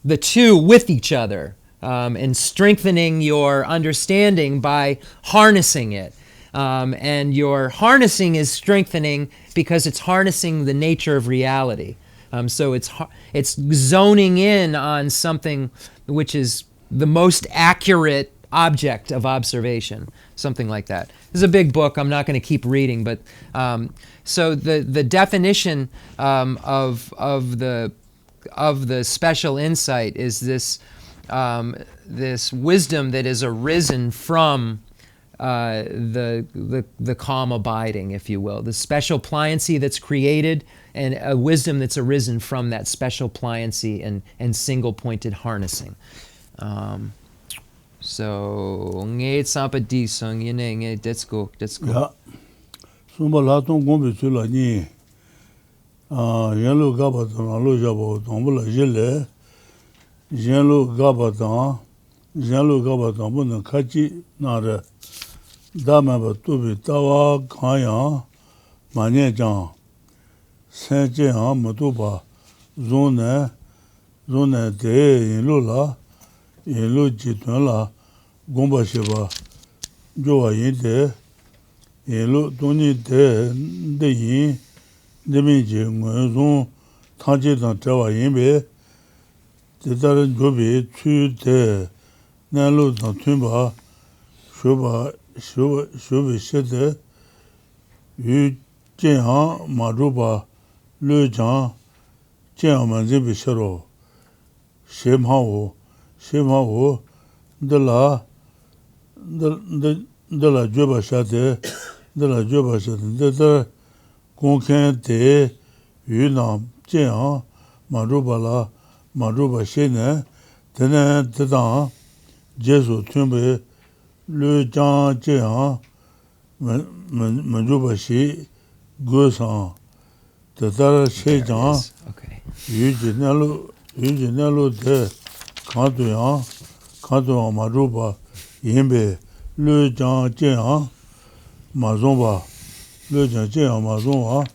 the two with each other and strengthening your understanding by harnessing it. And your harnessing is strengthening because it's harnessing the nature of reality. So it's zoning in on something which is the most accurate object of observation, something like that. This is a big book. I'm not going to keep reading, but so the definition of the special insight is this this wisdom that is arisen from the calm abiding, if you will, the special pliancy that's created, and a wisdom that's arisen from that special pliancy and single-pointed harnessing. So, nge sampa di song yene nge let's go. Yeah. Sumba latong gombe chula ni yelo gaba tan lo jabo tombula jele yelo gaba tan bun khachi nare dama ba tubi tawa khaya manye jang senje ha mutuba zone de yelo jitun la gomba sheba jowa yinde yelo doni de yin demi je ngozon tanje dan tawa yinbe de dar jobe chu de nalo dan tumba shobe shede yu jian maruba le jang jian manzi bisharo shemao de la joba shade de gongken de yu nam jian maruba shene tene de jesu tumbe le jang jian maruba shi gosan de dar she jang yu jinalo de kanto maruba yinbe le jang jian mazomba le jang jian mazomba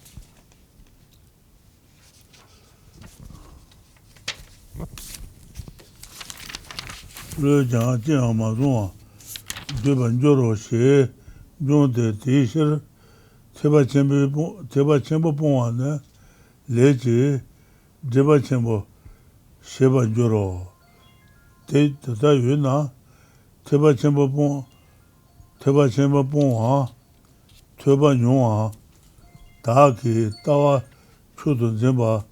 le jang jian mazomba de banjoro she jonde tishir teba chembo pongwa ne leje deba chembo sheba joro te tata yuna teba chembo pongwa teba nyongwa daki tawa chudun zemba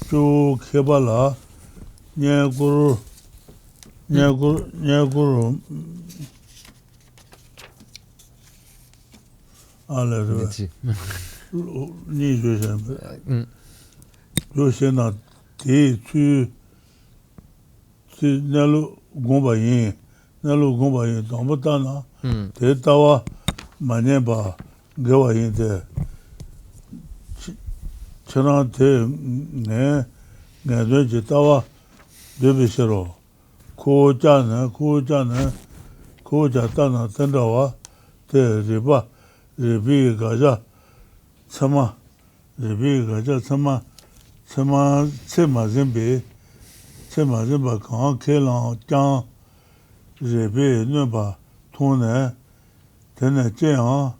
chu keba la nyaguru ale ni joshena te tu nalo gomba yin dambata na te tawa manyeba gawa yinde chana te ne je tawa debishiro ko cha tana tendawa te ribi gaja tsama tsema zimba kaan kelang kyang ribi nunba tone tene jeyang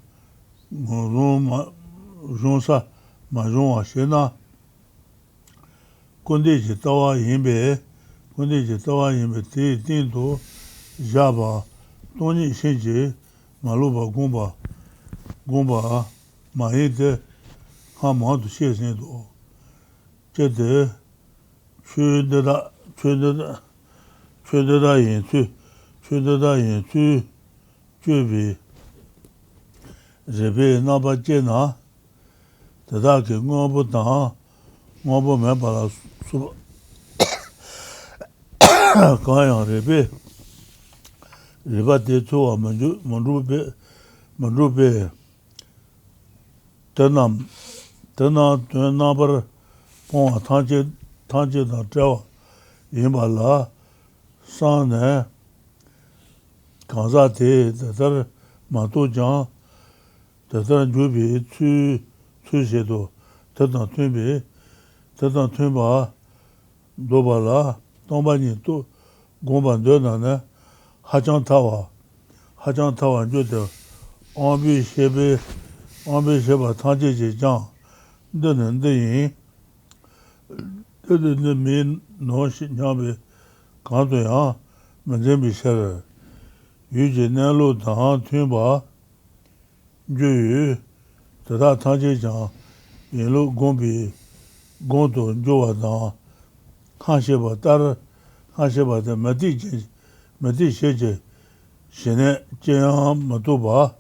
rungsa ma rungwa shena kundi ji tawa yinbe ti dindu jaba toni shinji maluba gomba ma yinde hamandu shesindu jede chudeda yin jubi ribi naba jena tadaki ngobu me bala suba kanyang riba de chuwa manrubi tenam nabar pongwa tangche na trawa yinba la san ne kanza te tatar matu jang tatar jubi chu shedo tatar tunba doba la tongba ni to gomba ndo na ne hachang tawa jude ambi sheba tangche je jang dene yin dene mi no shi nyambe kanto yang manzembi shere yu je nelo dang tunba ju tata tangche jang yinlo gondo jowa dang kan sheba de mati sheje shene jeyang matoba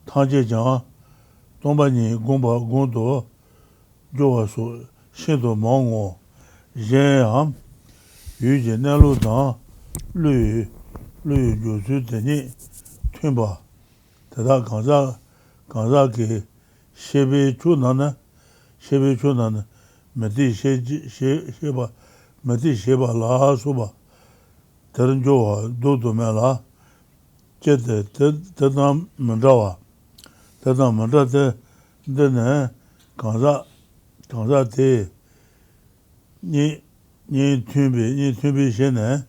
tangche jang tongba ni gomba gondo jowa so shindo mango yen yu je nelo dang lu josu teni tunba tata kanza ki shebe chu nana mati sheba la soba taran jowa dodo me la jete tata mandrawa te dene kanza te ni tunbi shene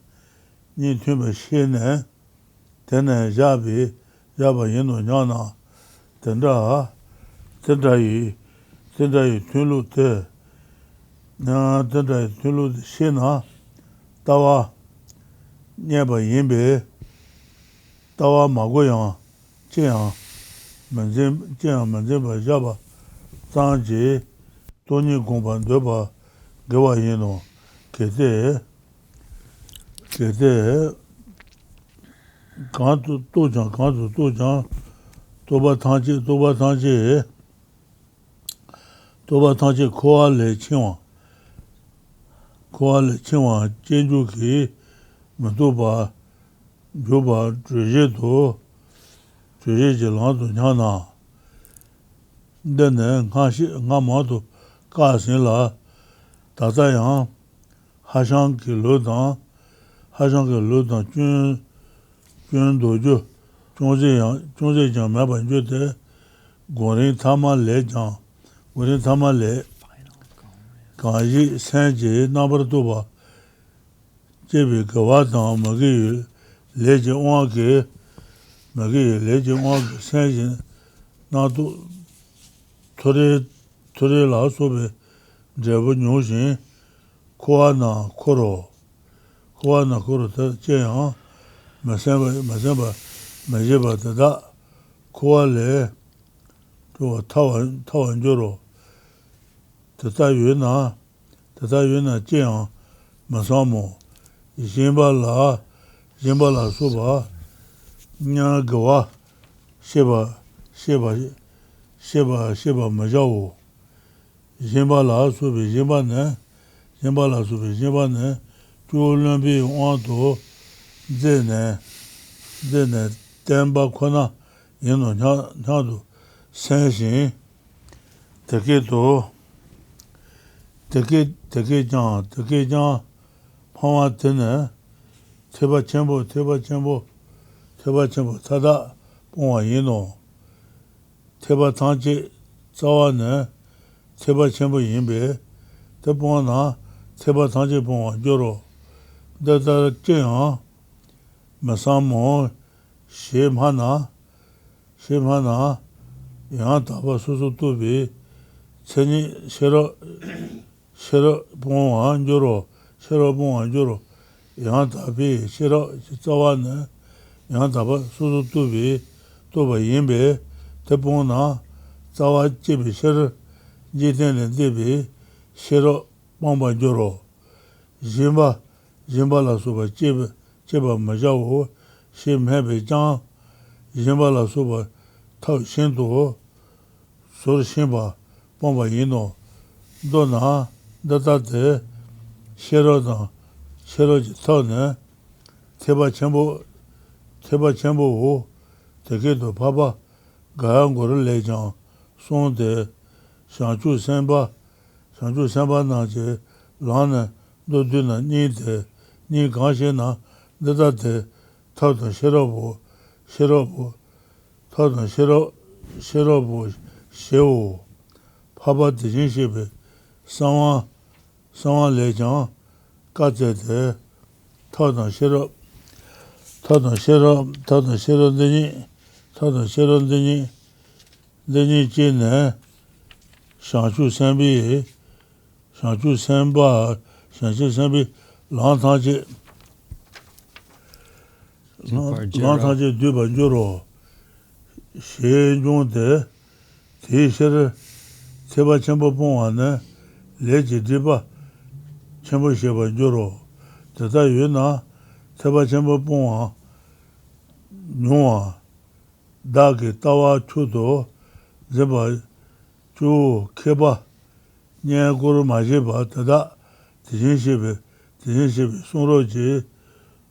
tene jaba yino nyana tenda yi tunlu te shena tawa nyeba yinbe tawa magoyang jeyang manzemba jaba zangji toni gomba ndoba gawa yino kete kanzu tojang toba tangche kowa le chingwa jenju ki matoba joba zhe je langzu nyana dene nga matu kaasin la tata yang hashang ki lo dang jun dojo chungze jang maba njo te gorin tama le kanji sanji nabar toba jebi gawa dang magi leje onwa ke sanji nado tore la sobe jebu nyungshin kowa na koro ta jeyang majeba tada kowa le tawan joro tata yu na jeyang masamo yinba la soba nya gawa sheba majawo yinba la sobe yinba ne chulunbi wanto zene tenba kona yino nyado Senshin, Taketo, Takejan, Pama Tene, Teba Chenmo, Tada, Poma Yino, Teba Tanchi, Zawane, Teba Chenmo Yinbe, Tepona, Teba Tanchi Poma Joro, Dada Jian, Masamo, Shemhana, Yang Taba Susu Tubi, Cheni Shero Poma Joro, Yang Tabi, Shero Zawane, Yang Taba Susu Tubi, Toba Yinbe, Tepona, Zawa Jibi Sher, Jiten Dibi, Shero Poma Joro, Jimba La Suba Jiba Majawu, Shim Hebe Jang, Jimba La Suba Tao Shindu, Sur Shimba, Poma Yino, Dona, Data, Shero Jitone, Teba Chenbo, Teketo Papa, Gayangor Lejang, Sonde, Shanchu Senba Naje, Lana, Doduna, Ni Ganshena, Data, Tautan Sherobo, Tautan Sherobo, Sheo, Papa Tijinship, Sawan Lejang, Gazette, Tautan Shero Deni Jine, Shanchu Senbi, Lantaji, Duba Juro, She Jonde, Tisher, Teba Chenbo Pongane, Leji Diba, Chenbo Sheba Juro, Tata Yuna, Teba Chenbo Ponga, Nua, Dagi Tawa Chudo, Zeba, Chu Keba, Nya Guru Majeba, Tada, Tijinshibi, Sunroji,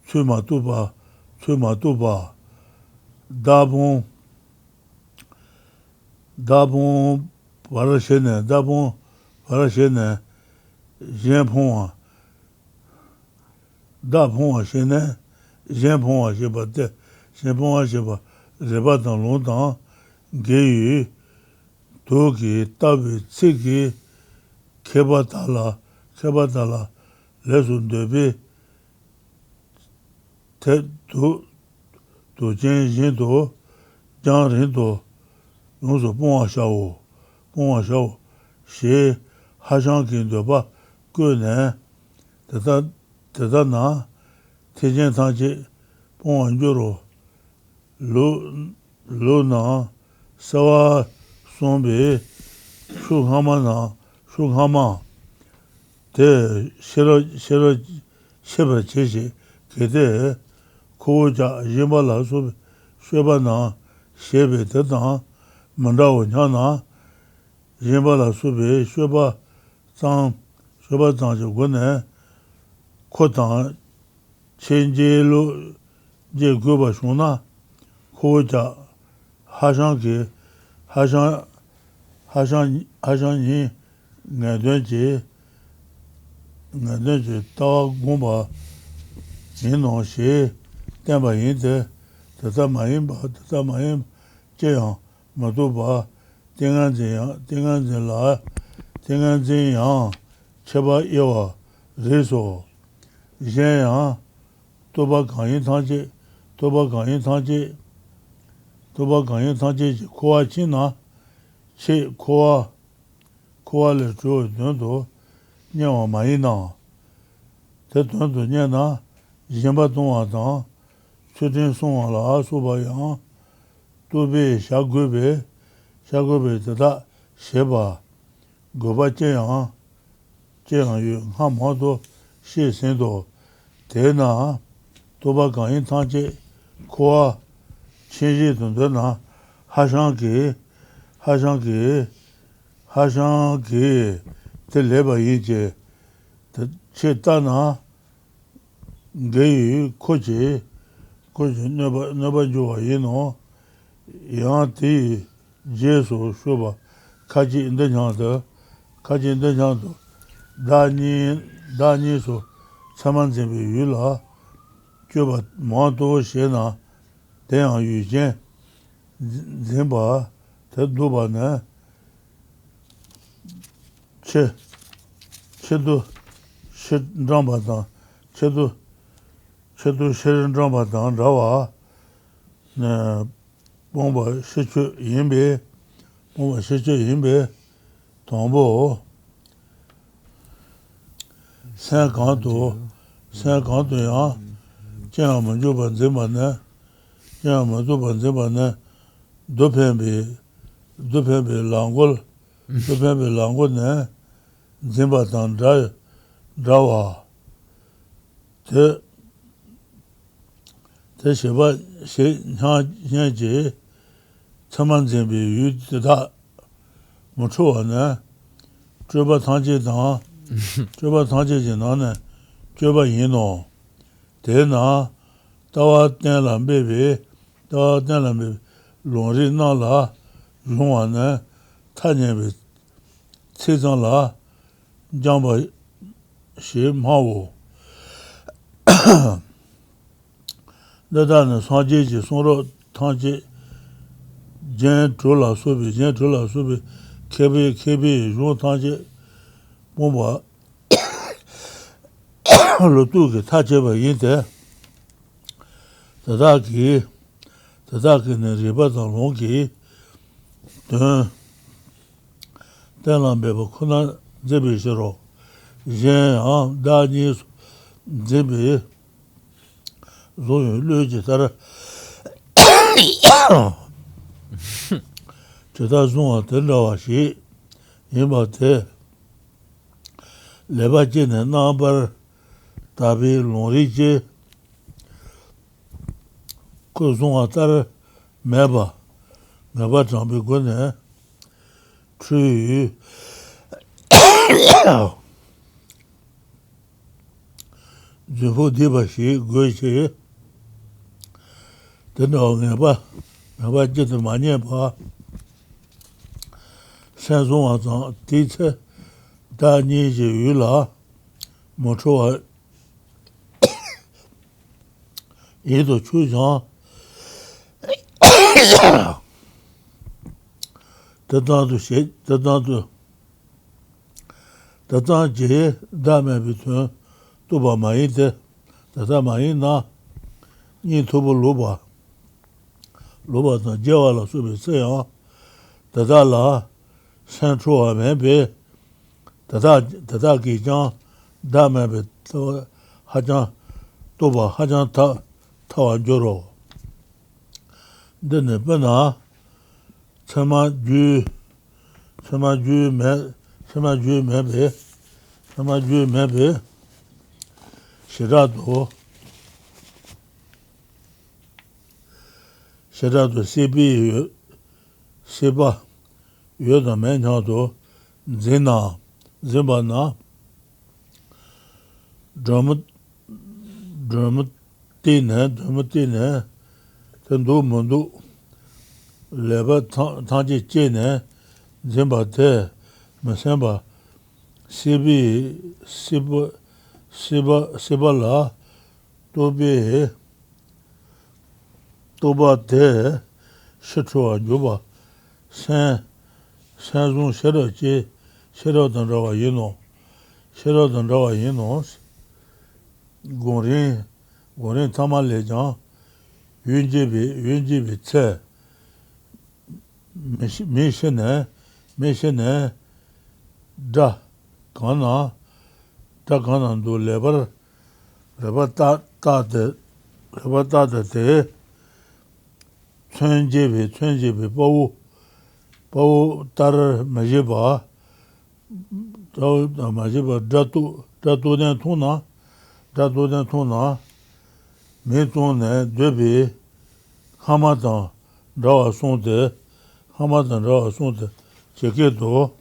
Tsuma Tuba, Dabon Parashene, Jenponga, Dabon Shene, Jenponga Sheba, Reba dans longtemps, Geyu, Togi, Tabi, Tsiki, Kebatala, Lesun Debi, To Jindo, Jan Rindo, Nonso Poma Shao, She, Hashankin Doba, Gune, Tadana, Tijen Tanji, Poma Juro, Luna, Sawa Sombi, Shukhama, Te Sheba Cheshi, Kete, Koja, Jimbala Subi, Shebana, Shebe Tetan, Mandao Nyana, Jimbala Subi, Sheba Zang Gune, Kotan, Chenje Lu, Je Guba Shuna, Koja, Hashanki, Hashan Yi, Ngadunji, Tawa Gumba, Yino Shi, Tenba Yinte, Tata Mayim, Jeyang, Maduba, Tinganzin La, Tinganzin Yang, Cheba Iwa, Riso, Zhenyang, Toba Ganyin Tanji, Kowa China, Chi Kowa Le Zhuo Dundu, Nyawa Mayina, Te Dundu Nyana, Jimba Dongwa Dang, Chudin Songwa La, Suba Yang, Tubi Shagube Tata, Sheba, Goba Jeyang Yu, Hamado, Shi Sendo, Tena, Toba Ganyin Tanji, Kowa, Chenji Dundana, Hashanki, Te Leba Yinje, Te Chetana, Geyu, Koji Neba Juwa Yino, Yang Ti, Jesu Shuba, Kaji in the Yanda, Kaji in the Yando, Dani so, Samanzimbi Yula, Juba Monto Shena, Dean Yujen, Zimba, Teduba Ne, Chedu, Shit Drambatan, Chedu Shirin Drambatan, Rawa, Bomba Shichu Yimbe, Tombo, 50 ans, tiens, mon Dieu, bon Zimane, tiens, mon Dieu, bon Zimane, deux pembe langol, ne, Zimbatan Drawa, te Sheba, Nyanji, Taman Zimbi, Yu, da, Muchua, ne, Juba Tanji Dan, Juba Tanji Jinan, Juba Yino, Tena, Dawa Tenlam Baby, Longri Nala, Luane, Tanyabi, Tizan La, Jamba Shi Mawo. The Dana Sanji, Soro Tanji, Jen Trula Subi, Kebi, Jon Tanji, Bomba, Lutuki, Tacheba Yinte, Tadaki, Ribata Longi, Tenlambeba, Kuna Zebi Shiro, Jen, Dani, Zebi, Zoyu, Luji, Tara, Cheta Zunga, Tendawashi, Yimate, Lebajine, Nambar, Tabi, Lonriji, Kozunga, Tara, Meba Jambi Gune, True, Juhu Dibashi, Goichi, Teno Neba Jit Manieba, Sanzunga, Tite, Dani Yula, Mochoa, Edo Chujan, Tatanji, Dame between Tuba Maite, Tata Maina, Yin Tubu Luba, Jawala Subi Seya, Tadala, Central Maybe, Tata Gijan, Dame Hajan, Tuba, Hajan Tawan Joro. Then the Bena, Sama Ju Mebe, Shirado, Seba, Yoda Menado, Zimbana, Dramatine, Tendo Mundu, Leba Tanji Jene, Zimbate, Masemba, Sibala, Tobe, Tobate, Shitro, Juba, Sanzun Sherochi, Sherodan Rawa Yinos, Gorin Tamalejan, Yunjibi Tse, Mishene, Da Kana do Lebar, Rebata de Twenjibi, Bow Tar Majiba, Datu den Tuna, Metone, Debi, Hamadan, Rawa Sonde, Cheketo.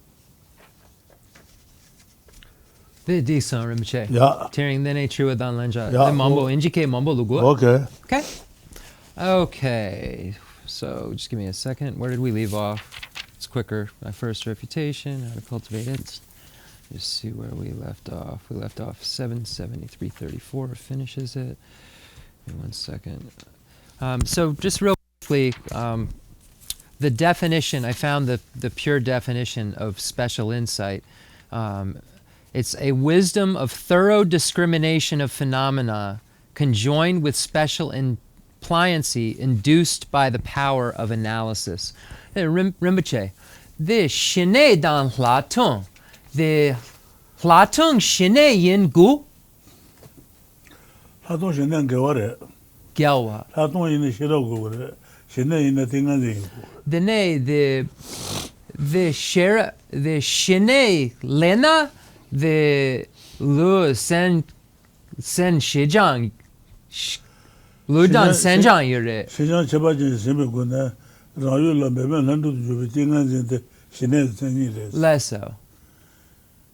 The decent Rinpoche. Yeah. Tearing the nature with Danlanja. Yeah. Mambo, Injike, Mambo Lugu. Okay. Okay. So just give me a second. Where did we leave off? It's quicker. My first refutation, how to cultivate it. Just see where we left off. We left off 773.34 finishes it. Give me 1 second. So just real quickly, the definition, I found the pure definition of special insight. It's a wisdom of thorough discrimination of phenomena conjoined with special pliancy induced by the power of analysis. Rinpoche, the shine dan hlatung, the hlatung shine yin gu? Hlatung shine geware. Gelwa. Hlatung yin shiro gu, shine yin tingan yin gu. The shine lena, the lu sen shijang, lu dan senjang yure. Shijang cheba jin simbe gu na, rayu la mebe landu jubi tingan yin de shine sen yin res. Less so.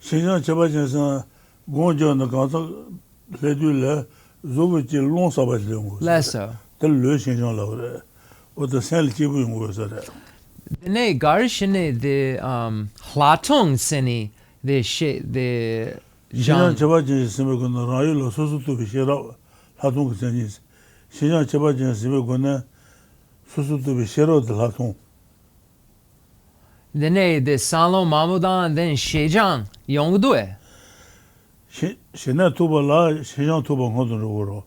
Shijang cheba jin san gongjo na kanta ledu le zubu ji long sabaj le ngu. Less so. Tel lu shijang la ure. O de sen li jibu ngu sare. The garishine the hlatung seni the Shijang cheba jin simbe gu na rayu la susu tu bi shira hlatung sen yin. Shijang cheba jin simbe gu na susu tu bi shira de hlatung. The Salo Mamudan then Shejang Yongdue. Shina tuba la shijang tuba ngodun ro.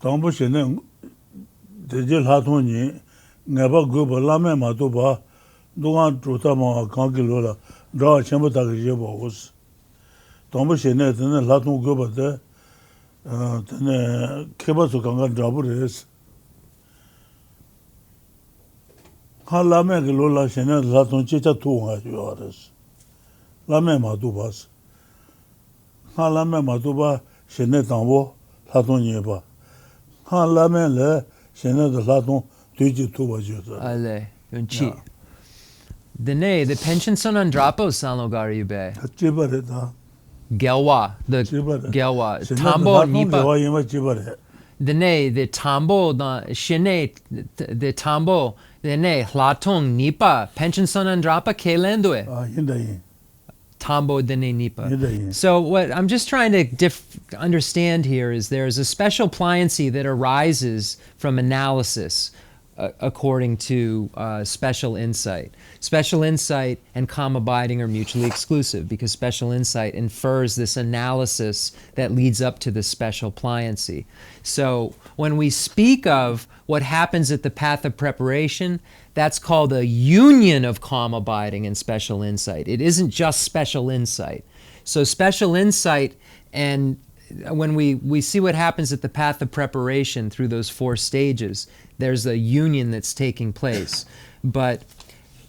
Tambo shina dejil hlatung ni ngaba guba lame ma tuba dungan truta ma kanki lola dra chenpo taki jebo us. Tambo shina tene hlatung guba de tene keba su kanga drabu res. Ha lame ki lola shina hlatung chicha tuunga jo ares. Lame ma tubas. Ha lame ma tuba shina tambo hlatung nyeba. Ha lame le shina de hlatung tuji tuba jo. Ale Yunchi. The pension son andrapo Salogari be. Chibare da. Gelwa. The Gelwa. Tambo Nipa. The Tambo Shine the Tambo the Hlatung Nipa pension son andrapa Kelendue. Hinda Tambo Dene Nipa. So what I'm just trying to understand here is there's a special pliancy that arises from analysis according to special insight. Special insight and calm abiding are mutually exclusive because special insight infers this analysis that leads up to the special pliancy. So when we speak of what happens at the path of preparation, that's called a union of calm abiding and special insight. It isn't just special insight. So special insight, and when we see what happens at the path of preparation through those 4 stages, there's a union that's taking place. But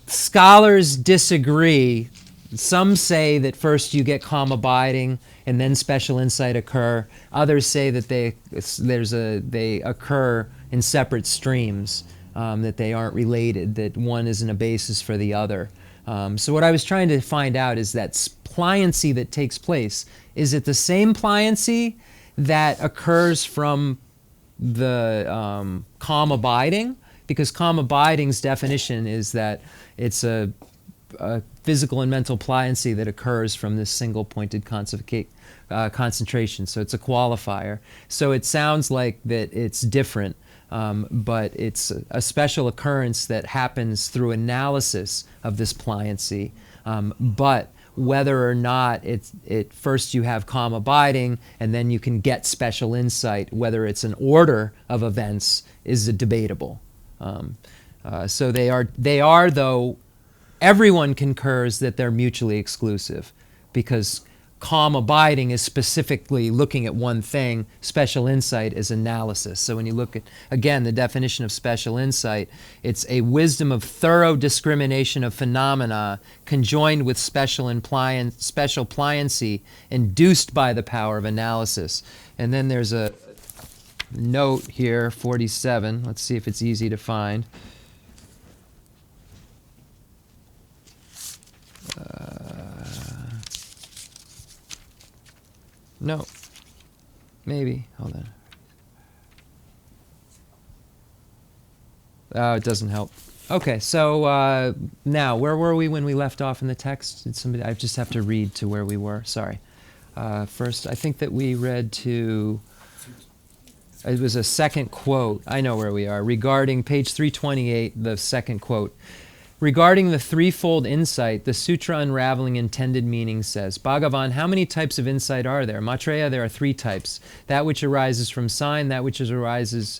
scholars disagree. Some say that first you get calm abiding and then special insight occur. Others say that they occur in separate streams, that they aren't related, that one isn't a basis for the other. So what I was trying to find out is that pliancy that takes place, is it the same pliancy that occurs from the calm abiding? Because calm abiding's definition is that it's a physical and mental pliancy that occurs from this single pointed concentration. So it's a qualifier. So it sounds like that it's different, but it's a special occurrence that happens through analysis of this pliancy. But whether or not it first you have calm abiding and then you can get special insight, whether it's an order of events is debatable. So they are though, everyone concurs that they're mutually exclusive because calm abiding is specifically looking at one thing, special insight is analysis. So when you look at, again, the definition of special insight, it's a wisdom of thorough discrimination of phenomena conjoined with special pliancy induced by the power of analysis. And then there's a note here, 47. Let's see if it's easy to find. No. Maybe. Hold on. It doesn't help. Okay, so now, where were we when we left off in the text? Did somebody? I just have to read to where we were. Sorry. First, I think that we read to... It was a second quote. I know where we are. Regarding page 328, the second quote. Regarding the threefold insight, the Sutra Unraveling Intended Meaning says, Bhagavan, how many types of insight are there? Maitreya, there are three types. That which arises from sign, that which arises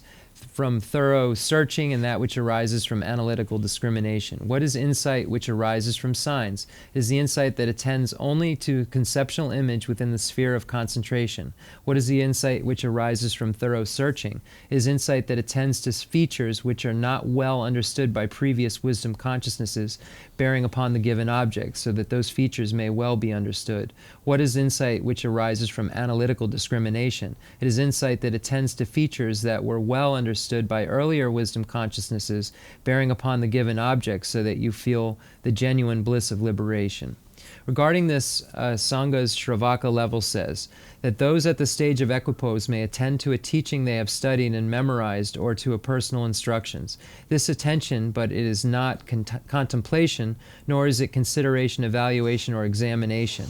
from thorough searching, and that which arises from analytical discrimination. What is insight which arises from signs? It is the insight that attends only to conceptual image within the sphere of concentration. What is the insight which arises from thorough searching? It is insight that attends to features which are not well understood by previous wisdom consciousnesses bearing upon the given object, so that those features may well be understood. What is insight which arises from analytical discrimination? It is insight that attends to features that were well understood by earlier wisdom consciousnesses bearing upon the given object, so that you feel the genuine bliss of liberation. Regarding this, Sangha's Shravaka level says that those at the stage of equipoise may attend to a teaching they have studied and memorized, or to a personal instructions. This attention, but it is not contemplation, nor is it consideration, evaluation, or examination.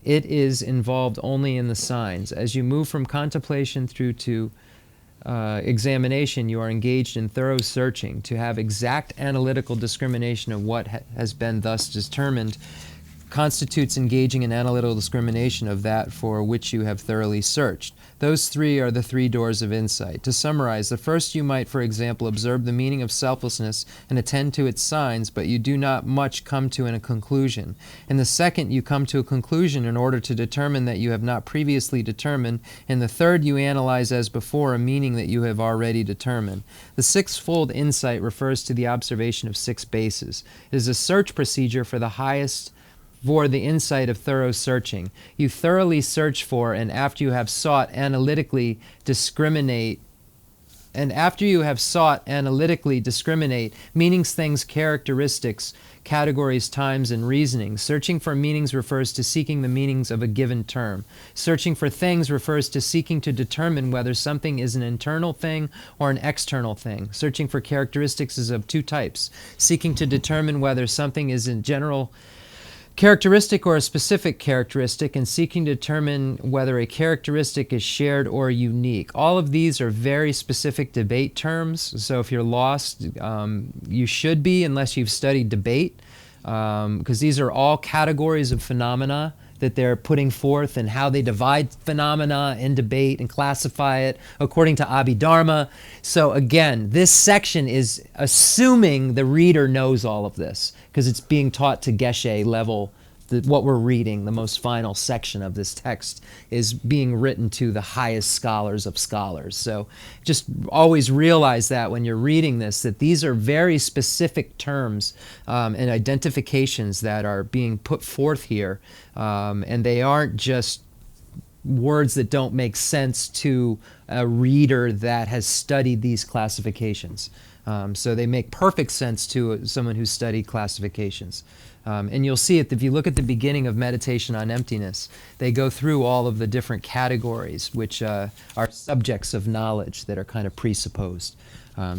It is involved only in the signs. As you move from contemplation through to examination, you are engaged in thorough searching. To have exact analytical discrimination of what has been thus determined constitutes engaging in analytical discrimination of that for which you have thoroughly searched. Those three are the three doors of insight. To summarize, the first you might, for example, observe the meaning of selflessness and attend to its signs, but you do not much come to a conclusion. In the second, you come to a conclusion in order to determine that you have not previously determined. In the third, you analyze as before a meaning that you have already determined. The sixfold insight refers to the observation of six bases. It is a search procedure for the highest for the insight of thorough searching. You thoroughly search for, and after you have sought analytically discriminate, meanings, things, characteristics, categories, times, and reasonings. Searching for meanings refers to seeking the meanings of a given term. Searching for things refers to seeking to determine whether something is an internal thing or an external thing. Searching for characteristics is of two types: seeking to determine whether something is in general characteristic or a specific characteristic, and seeking to determine whether a characteristic is shared or unique. All of these are very specific debate terms, so if you're lost, you should be, unless you've studied debate, because these are all categories of phenomena that they're putting forth, and how they divide phenomena in debate and classify it according to Abhidharma. So again, this section is assuming the reader knows all of this, because it's being taught to Geshe level. What we're reading, the most final section of this text, is being written to the highest scholars of scholars. So just always realize that when you're reading this, that these are very specific terms and identifications that are being put forth here, and they aren't just words that don't make sense to a reader that has studied these classifications. So they make perfect sense to someone who's studied classifications. And you'll see it if you look at the beginning of Meditation on Emptiness. They go through all of the different categories, which are subjects of knowledge that are kind of presupposed.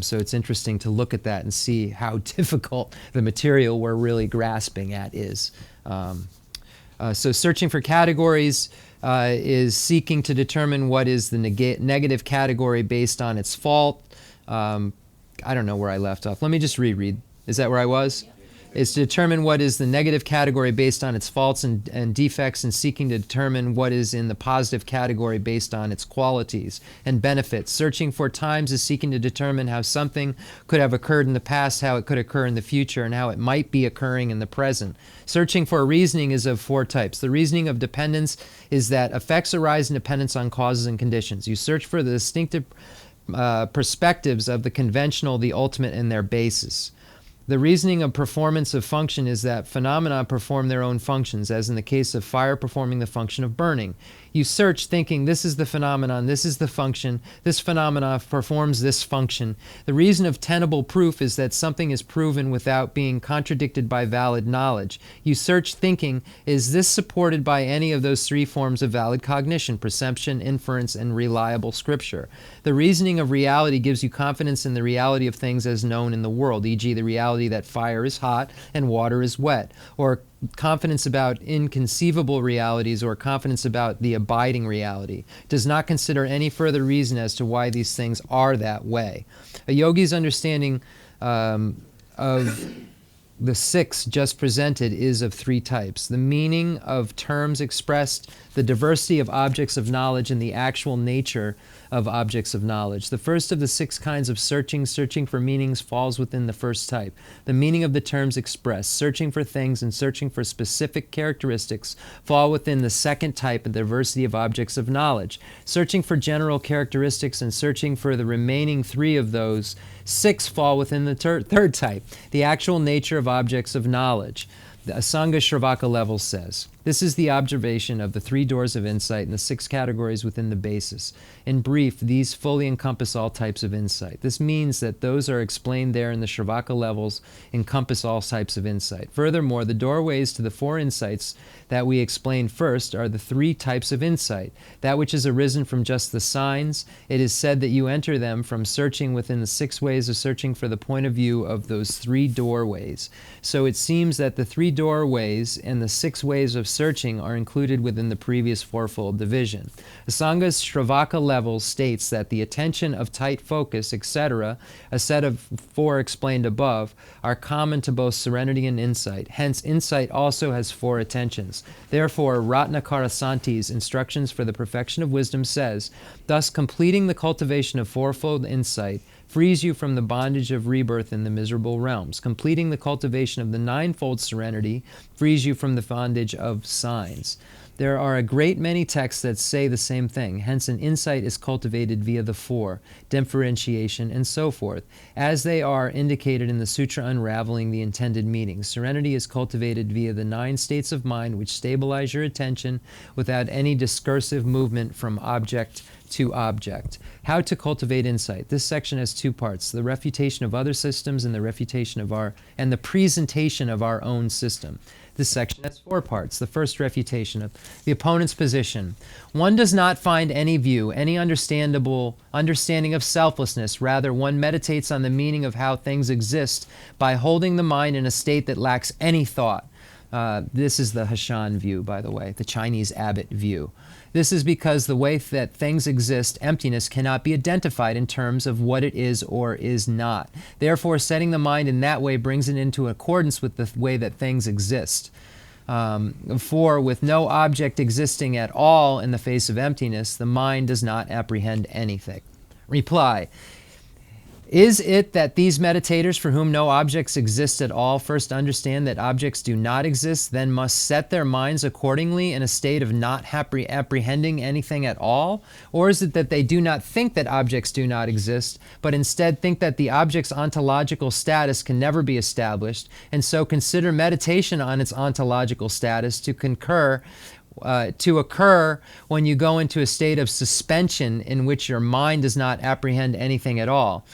So it's interesting to look at that and see how difficult the material we're really grasping at is. So searching for categories is seeking to determine what is the negative category based on its fault. I don't know where I left off. Let me just reread. Is that where I was? Yeah. It's to determine what is the negative category based on its faults and defects, and seeking to determine what is in the positive category based on its qualities and benefits. Searching for times is seeking to determine how something could have occurred in the past, how it could occur in the future, and how it might be occurring in the present. Searching for reasoning is of four types. The reasoning of dependence is that effects arise in dependence on causes and conditions. You search for the distinctive perspectives of the conventional, the ultimate, and their basis. The reasoning of performance of function is that phenomena perform their own functions, as in the case of fire performing the function of burning. You search thinking, this is the phenomenon, this is the function, this phenomena performs this function. The reason of tenable proof is that something is proven without being contradicted by valid knowledge. You search thinking, is this supported by any of those three forms of valid cognition, perception, inference, and reliable scripture? The reasoning of reality gives you confidence in the reality of things as known in the world, e.g. the reality that fire is hot and water is wet, or confidence about inconceivable realities, or confidence about the abiding reality. Does not consider any further reason as to why these things are that way. A yogi's understanding of the six just presented is of three types: the meaning of terms expressed, the diversity of objects of knowledge, and the actual nature of objects of knowledge. The first of the six kinds of searching for meanings, falls within the first type. The meaning of the terms expressed, searching for things and searching for specific characteristics, fall within the second type, the diversity of objects of knowledge. Searching for general characteristics and searching for the remaining three of those six fall within the third type, the actual nature of objects of knowledge. The Asanga Shravaka level says, this is the observation of the three doors of insight and the six categories within the basis. In brief, these fully encompass all types of insight. This means that those are explained there in the Shravaka levels encompass all types of insight. Furthermore, the doorways to the four insights that we explained first are the three types of insight. That which is arisen from just the signs, it is said that you enter them from searching within the six ways of searching for the point of view of those three doorways. So it seems that the three doorways and the six ways of searching are included within the previous fourfold division. Asanga's Shravaka level states that the attention of tight focus, etc., a set of four explained above, are common to both serenity and insight. Hence, insight also has four attentions. Therefore, Ratnakara Santi's Instructions for the Perfection of Wisdom says, thus completing the cultivation of fourfold insight frees you from the bondage of rebirth in the miserable realms. Completing the cultivation of the ninefold serenity frees you from the bondage of signs. There are a great many texts that say the same thing. Hence, an insight is cultivated via the four, differentiation, and so forth, as they are indicated in the Sutra Unraveling the Intended Meaning. Serenity is cultivated via the 9 states of mind which stabilize your attention without any discursive movement from object to object. How to cultivate insight. This section has 2 parts: the refutation of other systems and the refutation of the presentation of our own system. This section has 4 parts. The first, refutation of the opponent's position. One does not find any view, any understanding of selflessness. Rather, one meditates on the meaning of how things exist by holding the mind in a state that lacks any thought. This is the Hashan view, by the way, the Chinese Abbot view. This is because the way that things exist, emptiness, cannot be identified in terms of what it is or is not. Therefore, setting the mind in that way brings it into accordance with the way that things exist. For with no object existing at all in the face of emptiness, the mind does not apprehend anything. Reply. Is it that these meditators for whom no objects exist at all first understand that objects do not exist, then must set their minds accordingly in a state of not apprehending anything at all? Or is it that they do not think that objects do not exist, but instead think that the object's ontological status can never be established, and so consider meditation on its ontological status to occur when you go into a state of suspension in which your mind does not apprehend anything at all?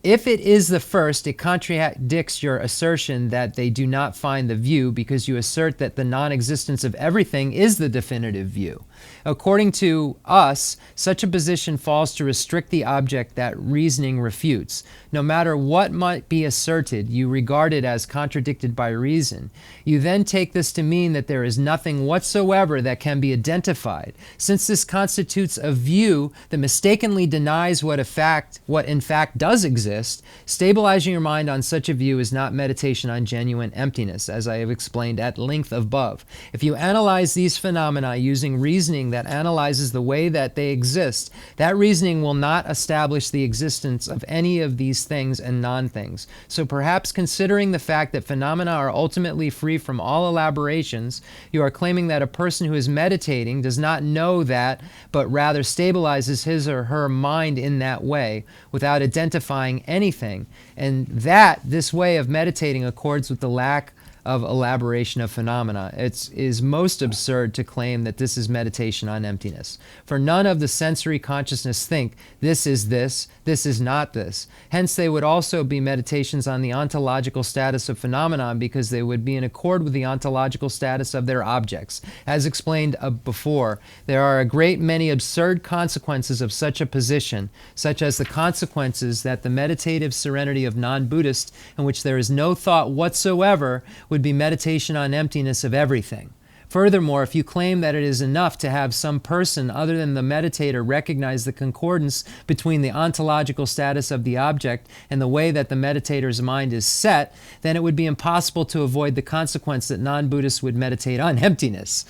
If it is the first, it contradicts your assertion that they do not find the view, because you assert that the non-existence of everything is the definitive view. According to us, such a position falls to restrict the object that reasoning refutes. No matter what might be asserted, you regard it as contradicted by reason. You then take this to mean that there is nothing whatsoever that can be identified. Since this constitutes a view that mistakenly denies what in fact does exist, stabilizing your mind on such a view is not meditation on genuine emptiness, as I have explained at length above. If you analyze these phenomena using reasoning that analyzes the way that they exist, that reasoning will not establish the existence of any of these things and non-things. So perhaps considering the fact that phenomena are ultimately free from all elaborations, you are claiming that a person who is meditating does not know that, but rather stabilizes his or her mind in that way, without identifying doing anything. And this way of meditating accords with the lack of elaboration of phenomena. It is most absurd to claim that this is meditation on emptiness. For none of the sensory consciousness think this is not this. Hence they would also be meditations on the ontological status of phenomenon, because they would be in accord with the ontological status of their objects. As explained before, there are a great many absurd consequences of such a position, such as the consequences that the meditative serenity of non-Buddhists, in which there is no thought whatsoever, would be meditation on emptiness of everything. Furthermore, if you claim that it is enough to have some person other than the meditator recognize the concordance between the ontological status of the object and the way that the meditator's mind is set, then it would be impossible to avoid the consequence that non-Buddhists would meditate on emptiness.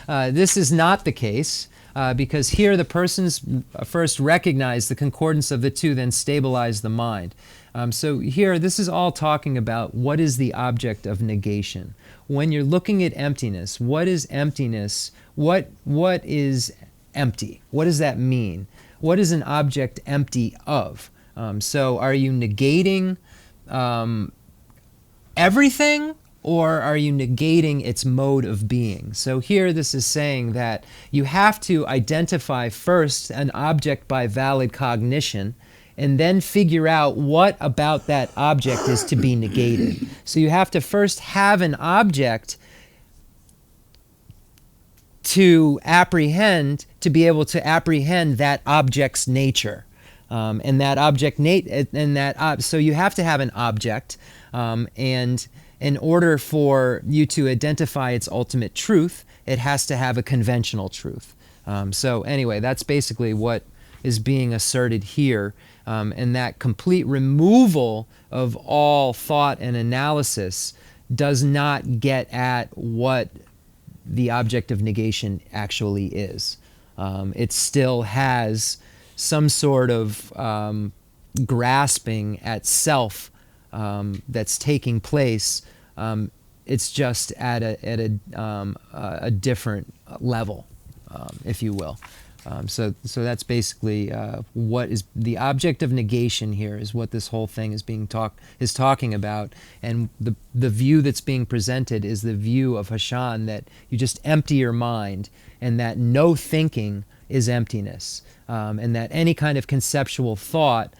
This is not the case. Because here the persons first recognize the concordance of the two, then stabilize the mind. So here, this is all talking about what is the object of negation. When you're looking at emptiness, what is emptiness? What is empty? What does that mean? What is an object empty of? So are you negating everything? Or are you negating its mode of being? So here this is saying that you have to identify first an object by valid cognition, and then figure out what about that object is to be negated. So you have to first have an object to apprehend, to be able to apprehend that object's nature. And that object, so you have to have an object, and in order for you to identify its ultimate truth, it has to have a conventional truth. So anyway, that's basically what is being asserted here. And that complete removal of all thought and analysis does not get at what the object of negation actually is. It still has some sort of grasping at self that's taking place. It's just at a different level, if you will. So that's basically what is the object of negation here, is what this whole thing is talking about. And the view that's being presented is the view of Hashan, that you just empty your mind, and that no thinking is emptiness, and that any kind of conceptual thought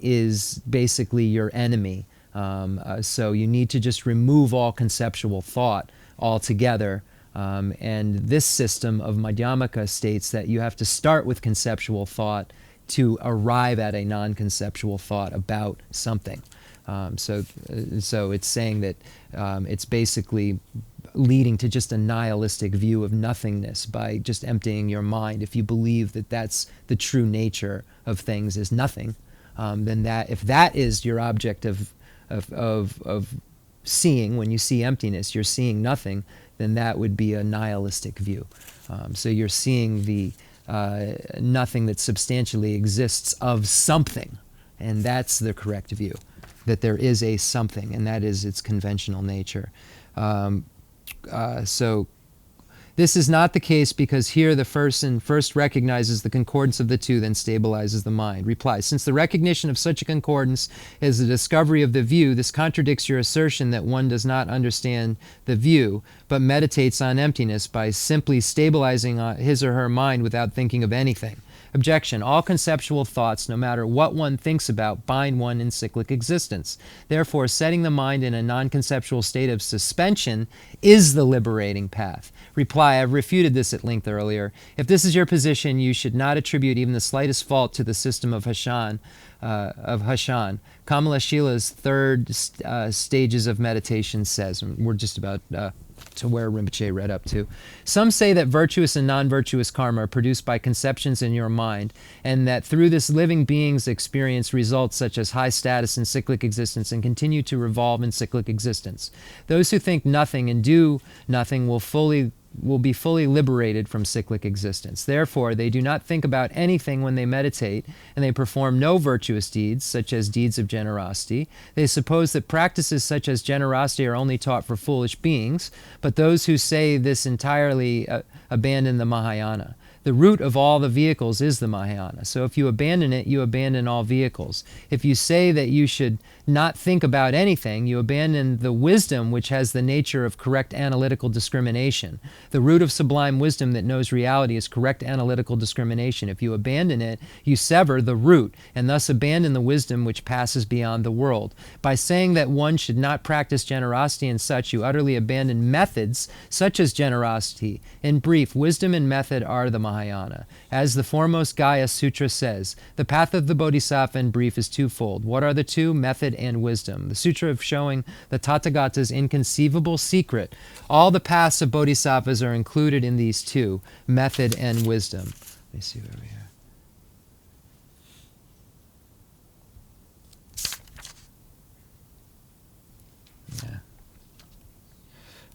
is basically your enemy. So you need to just remove all conceptual thought altogether. And this system of Madhyamaka states that you have to start with conceptual thought to arrive at a non-conceptual thought about something. So it's saying that it's basically leading to just a nihilistic view of nothingness by just emptying your mind. If you believe that that's the true nature of things, is nothing, then if that is your object of seeing, when you see emptiness, you're seeing nothing, then that would be a nihilistic view. So you're seeing the nothing that substantially exists of something, and that's the correct view, that there is a something, and that is its conventional nature. So this is not the case, because here the person first recognizes the concordance of the two, then stabilizes the mind. Reply: since the recognition of such a concordance is the discovery of the view, this contradicts your assertion that one does not understand the view, but meditates on emptiness by simply stabilizing his or her mind without thinking of anything. Objection: all conceptual thoughts, no matter what one thinks about, bind one in cyclic existence. Therefore, setting the mind in a non-conceptual state of suspension is the liberating path. Reply: I've refuted this at length earlier. If this is your position, you should not attribute even the slightest fault to the system of Hashan. Kamala Shila's third stages of meditation says, and we're just about to where Rinpoche read up to. Some say that virtuous and non-virtuous karma are produced by conceptions in your mind, and that through this living beings experience results such as high status in cyclic existence and continue to revolve in cyclic existence. Those who think nothing and do nothing will will be fully liberated from cyclic existence. Therefore, they do not think about anything when they meditate, and they perform no virtuous deeds, such as deeds of generosity. They suppose that practices such as generosity are only taught for foolish beings, but those who say this entirely abandon the Mahayana. The root of all the vehicles is the Mahayana. So if you abandon it, you abandon all vehicles. If you say that you should not think about anything, you abandon the wisdom which has the nature of correct analytical discrimination. The root of sublime wisdom that knows reality is correct analytical discrimination. If you abandon it, you sever the root, and thus abandon the wisdom which passes beyond the world. By saying that one should not practice generosity and such, you utterly abandon methods such as generosity. In brief, wisdom and method are the Mahayana. As the foremost Gaya Sutra says, the path of the Bodhisattva in brief is twofold. What are the two? Method and wisdom. The Sutra of showing the Tathagata's inconceivable secret. All the paths of Bodhisattvas are included in these two, method and wisdom. Let me see where we are.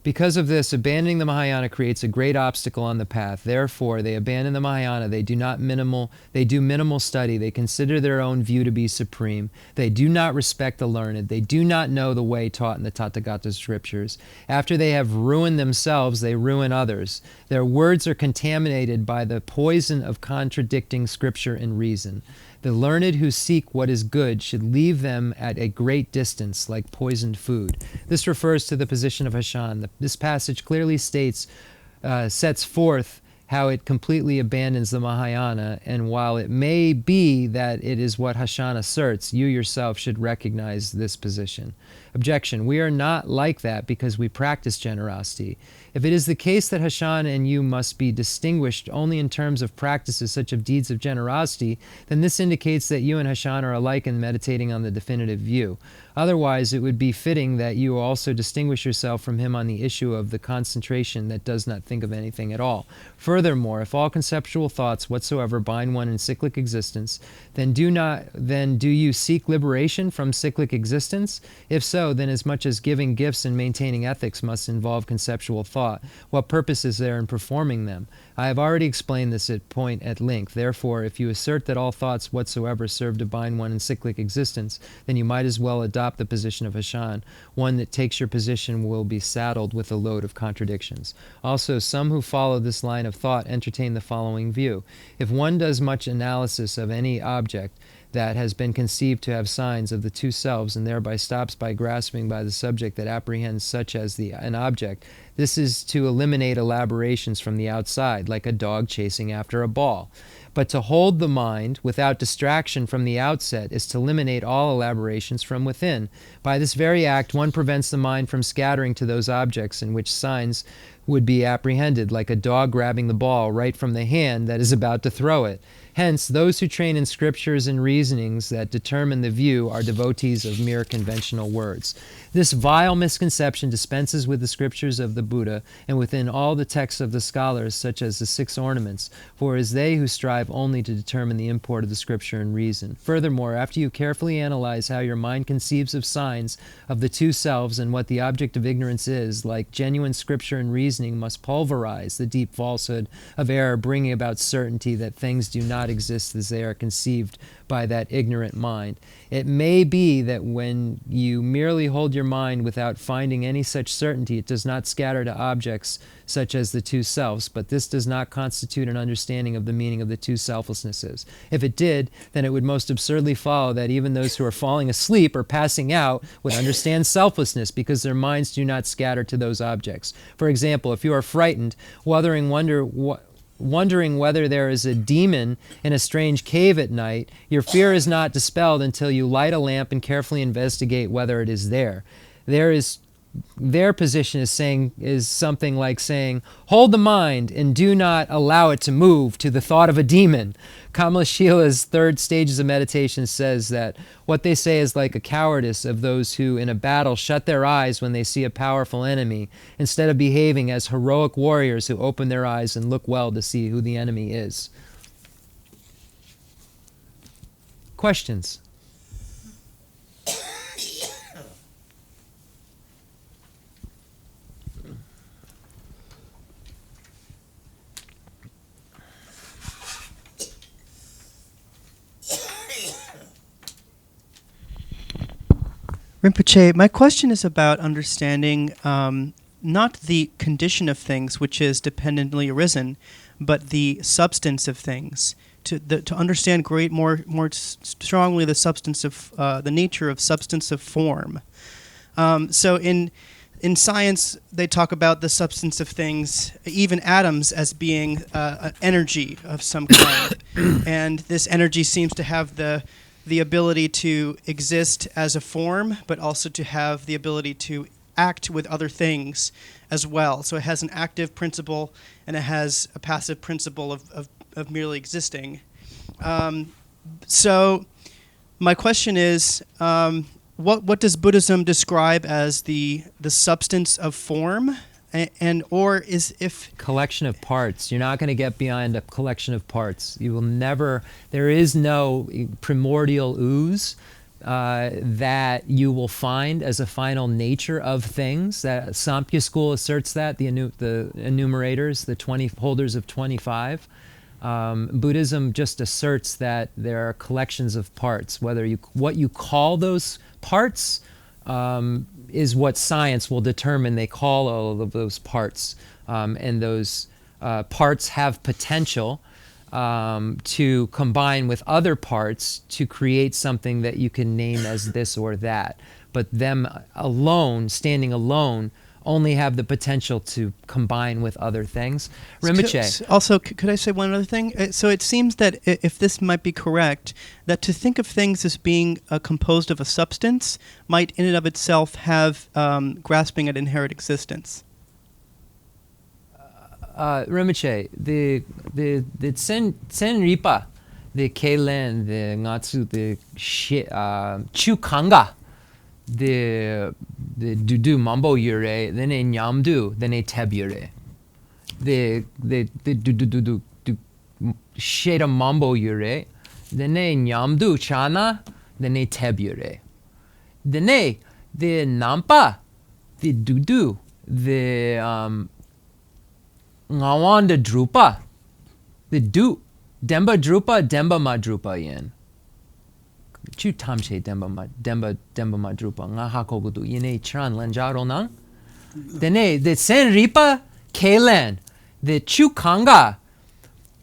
Because of this, abandoning the Mahayana creates a great obstacle on the path. Therefore, they abandon the Mahayana. They do minimal study. They consider their own view to be supreme. They do not respect the learned. They do not know the way taught in the Tathagata scriptures. After they have ruined themselves, they ruin others. Their words are contaminated by the poison of contradicting scripture and reason. The learned who seek what is good should leave them at a great distance, like poisoned food. This refers to the position of Hashan. This passage clearly sets forth how it completely abandons the Mahayana, and while it may be that it is what Hashan asserts, you yourself should recognize this position. Objection: we are not like that because we practice generosity. If it is the case that Hashan and you must be distinguished only in terms of practices such as deeds of generosity, then this indicates that you and Hashan are alike in meditating on the definitive view. Otherwise, it would be fitting that you also distinguish yourself from him on the issue of the concentration that does not think of anything at all. Furthermore, if all conceptual thoughts whatsoever bind one in cyclic existence, then do you seek liberation from cyclic existence? If so, then as much as giving gifts and maintaining ethics must involve conceptual thought, what purpose is there in performing them? I have already explained this point at length. Therefore, if you assert that all thoughts whatsoever serve to bind one in cyclic existence, then you might as well adopt the position of Hashan. One that takes your position will be saddled with a load of contradictions. Also, some who follow this line of thought entertain the following view. If one does much analysis of any object that has been conceived to have signs of the two selves, and thereby stops by grasping by the subject that apprehends such as an object, this is to eliminate elaborations from the outside, like a dog chasing after a ball. But to hold the mind without distraction from the outset is to eliminate all elaborations from within. By this very act, one prevents the mind from scattering to those objects in which signs would be apprehended, like a dog grabbing the ball right from the hand that is about to throw it. Hence, those who train in scriptures and reasonings that determine the view are devotees of mere conventional words. This vile misconception dispenses with the scriptures of the Buddha and within all the texts of the scholars, such as the Six Ornaments, for it is they who strive only to determine the import of the scripture and reason. Furthermore, after you carefully analyze how your mind conceives of signs of the two selves and what the object of ignorance is, like genuine scripture and reasoning must pulverize the deep falsehood of error, bringing about certainty that things do not exist as they are conceived by that ignorant mind. It may be that when you merely hold your mind without finding any such certainty, it does not scatter to objects such as the two selves, but this does not constitute an understanding of the meaning of the two selflessnesses. If it did, then it would most absurdly follow that even those who are falling asleep or passing out would understand selflessness, because their minds do not scatter to those objects. For example, if you are frightened, wondering whether there is a demon in a strange cave at night, your fear is not dispelled until you light a lamp and carefully investigate whether it is there. Their position is something like saying, hold the mind and do not allow it to move to the thought of a demon. Kamala Shila's Third Stages of Meditation says that what they say is like a cowardice of those who in a battle shut their eyes when they see a powerful enemy, instead of behaving as heroic warriors who open their eyes and look well to see who the enemy is. Questions? Rinpoche, my question is about understanding not the condition of things, which is dependently arisen, but the substance of things. To understand more strongly the substance of the nature of substance of form. So in science, they talk about the substance of things, even atoms, as being energy of some kind, and this energy seems to have the ability to exist as a form, but also to have the ability to act with other things as well. So it has an active principle and it has a passive principle of merely existing. So my question is, what does Buddhism describe as the substance of form? Or is if collection of parts. You're not going to get beyond a collection of parts. You will never, there is no primordial ooze that you will find as a final nature of things. That Samkhya school asserts that, the enumerators, the 20 holders of 25. Buddhism just asserts that there are collections of parts. What you call those parts is what science will determine. They call all of those parts, and those parts have potential to combine with other parts to create something that you can name as this or that. But them alone, standing alone, only have the potential to combine with other things. Rinpoche. Also, could I say one other thing? So it seems that if this might be correct, that to think of things as being composed of a substance might in and of itself have grasping at inherent existence. Rinpoche, the Chenrezig, the Kelen, the Ngatsu, the Chukanga, the Dudu Mambo Yure, then a Nyamdu, then a Tebure. The Dudu Sheda Mambo Yure, then a Nyamdu Chana, then a Tebure. Then the Nampa, the Dudu, the Ngawanda Drupa, the Du, Demba Drupa, Demba Madrupa yen. Chu tamche demba madrupa nga hakogudu yene chan lanjaro nang. Dene the Chenrezig Kelen, the Chukanga,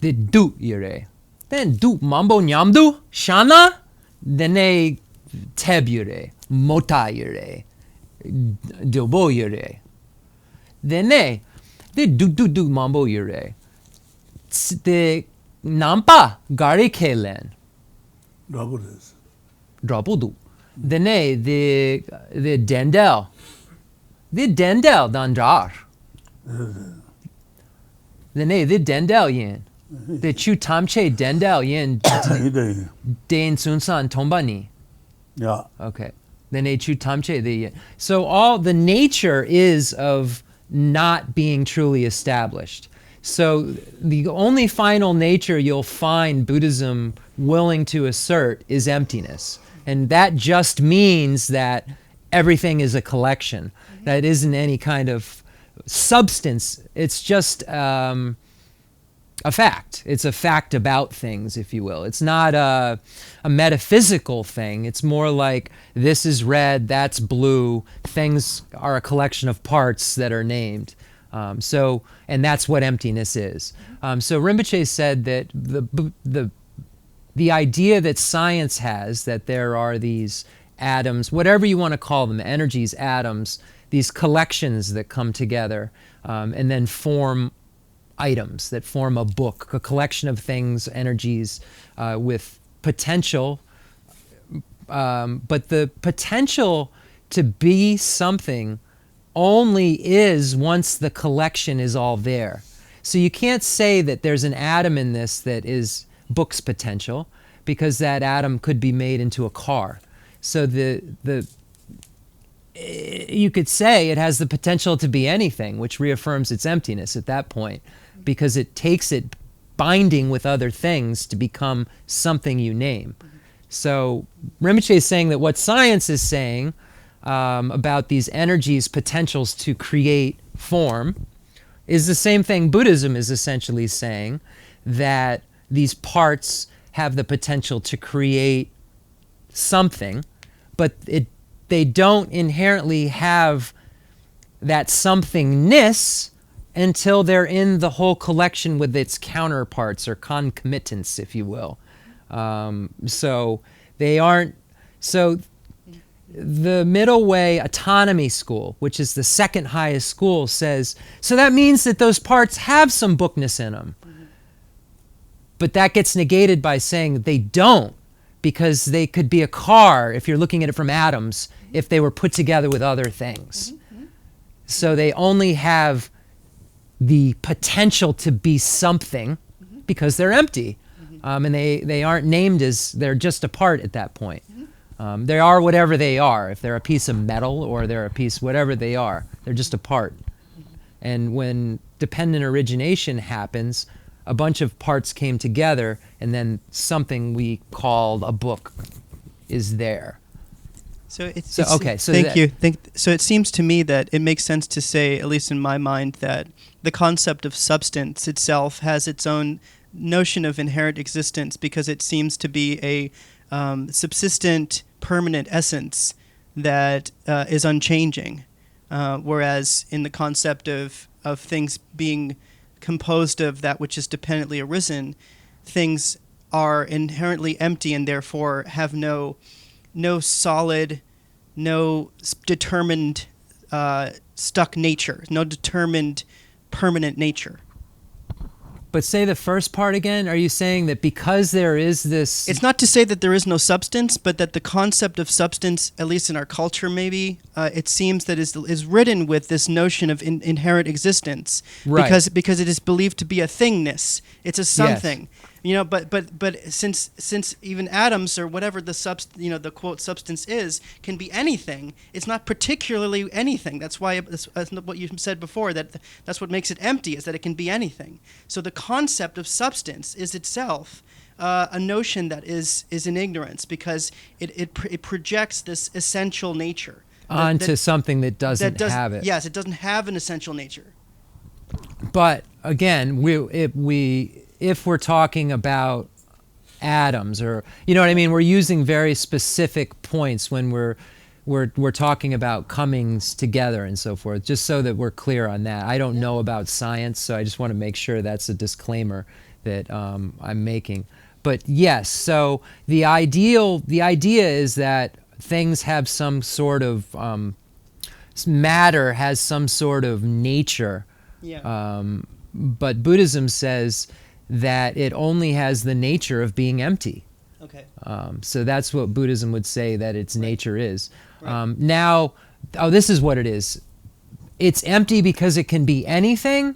the Du yere. Then Du mambo nyamdu shana, dene teb yere, mota yere, dobo yere. Dene the du mambo yere. The nampa gari kelen. Drabudu. Dene the dendel. The dendel dandar. Dene the dendel yen. The chu tamche dendel yen den sunsan tombani. Yeah. Okay. Dene chu tamche the. So all the nature is of not being truly established. So the only final nature you'll find Buddhism willing to assert is emptiness. And that just means that everything is a collection. That isn't any kind of substance. It's just a fact. It's a fact about things, if you will. It's not a metaphysical thing. It's more like this is red, that's blue. Things are a collection of parts that are named. And that's what emptiness is. So Rinpoche said that the idea that science has, that there are these atoms, whatever you want to call them, energies, atoms, these collections that come together and then form items, that form a book, a collection of things, energies with potential. But the potential to be something only is once the collection is all there. So you can't say that there's an atom in this that is book's potential, because that atom could be made into a car. So you could say it has the potential to be anything, which reaffirms its emptiness at that point, because it takes it binding with other things to become something you name. So Rinpoche is saying that what science is saying about these energies' potentials to create form is the same thing Buddhism is essentially saying, that these parts have the potential to create something, but they don't inherently have that somethingness until they're in the whole collection with its counterparts or concomitants, if you will. So they aren't. So the Middle Way Autonomy School, which is the second highest school, says, so that means that those parts have some bookness in them. But that gets negated by saying they don't, because they could be a car, if you're looking at it from atoms, if they were put together with other things. So they only have the potential to be something because they're empty. And they aren't named as, they're just a part at that point. They are whatever they are. If they're a piece of metal or they're a piece, whatever they are, they're just a part. And when dependent origination happens, a bunch of parts came together, and then something we called a book is there. So thank you. So it seems to me that it makes sense to say, at least in my mind, that the concept of substance itself has its own notion of inherent existence, because it seems to be a subsistent, permanent essence that is unchanging. Whereas in the concept of things being composed of that which is dependently arisen, things are inherently empty and therefore have no solid, no determined stuck nature, no determined permanent nature. But say the first part again. Are you saying that because there is this... It's not to say that there is no substance, but that the concept of substance, at least in our culture maybe, it seems that is ridden with this notion of inherent existence. Right. Because it is believed to be a thingness. It's a something. Yes. You know, but since even atoms or whatever the quote substance is can be anything, it's not particularly anything. That's why that's what you said before, that's what makes it empty, is that it can be anything. So the concept of substance is itself a notion that is in ignorance, because it projects this essential nature onto something that doesn't have it. Yes, it doesn't have an essential nature. But again, if we're talking about atoms, or you know what I mean, we're using very specific points when we're talking about comings together and so forth, just so that we're clear on that. I don't know about science, so I just want to make sure that's a disclaimer that I'm making. But yes, so the idea is that things have some sort of matter has some sort of nature. Yeah. But Buddhism says that it only has the nature of being empty. Okay. So that's what Buddhism would say that its nature is. Right. This is what it is. It's empty because it can be anything.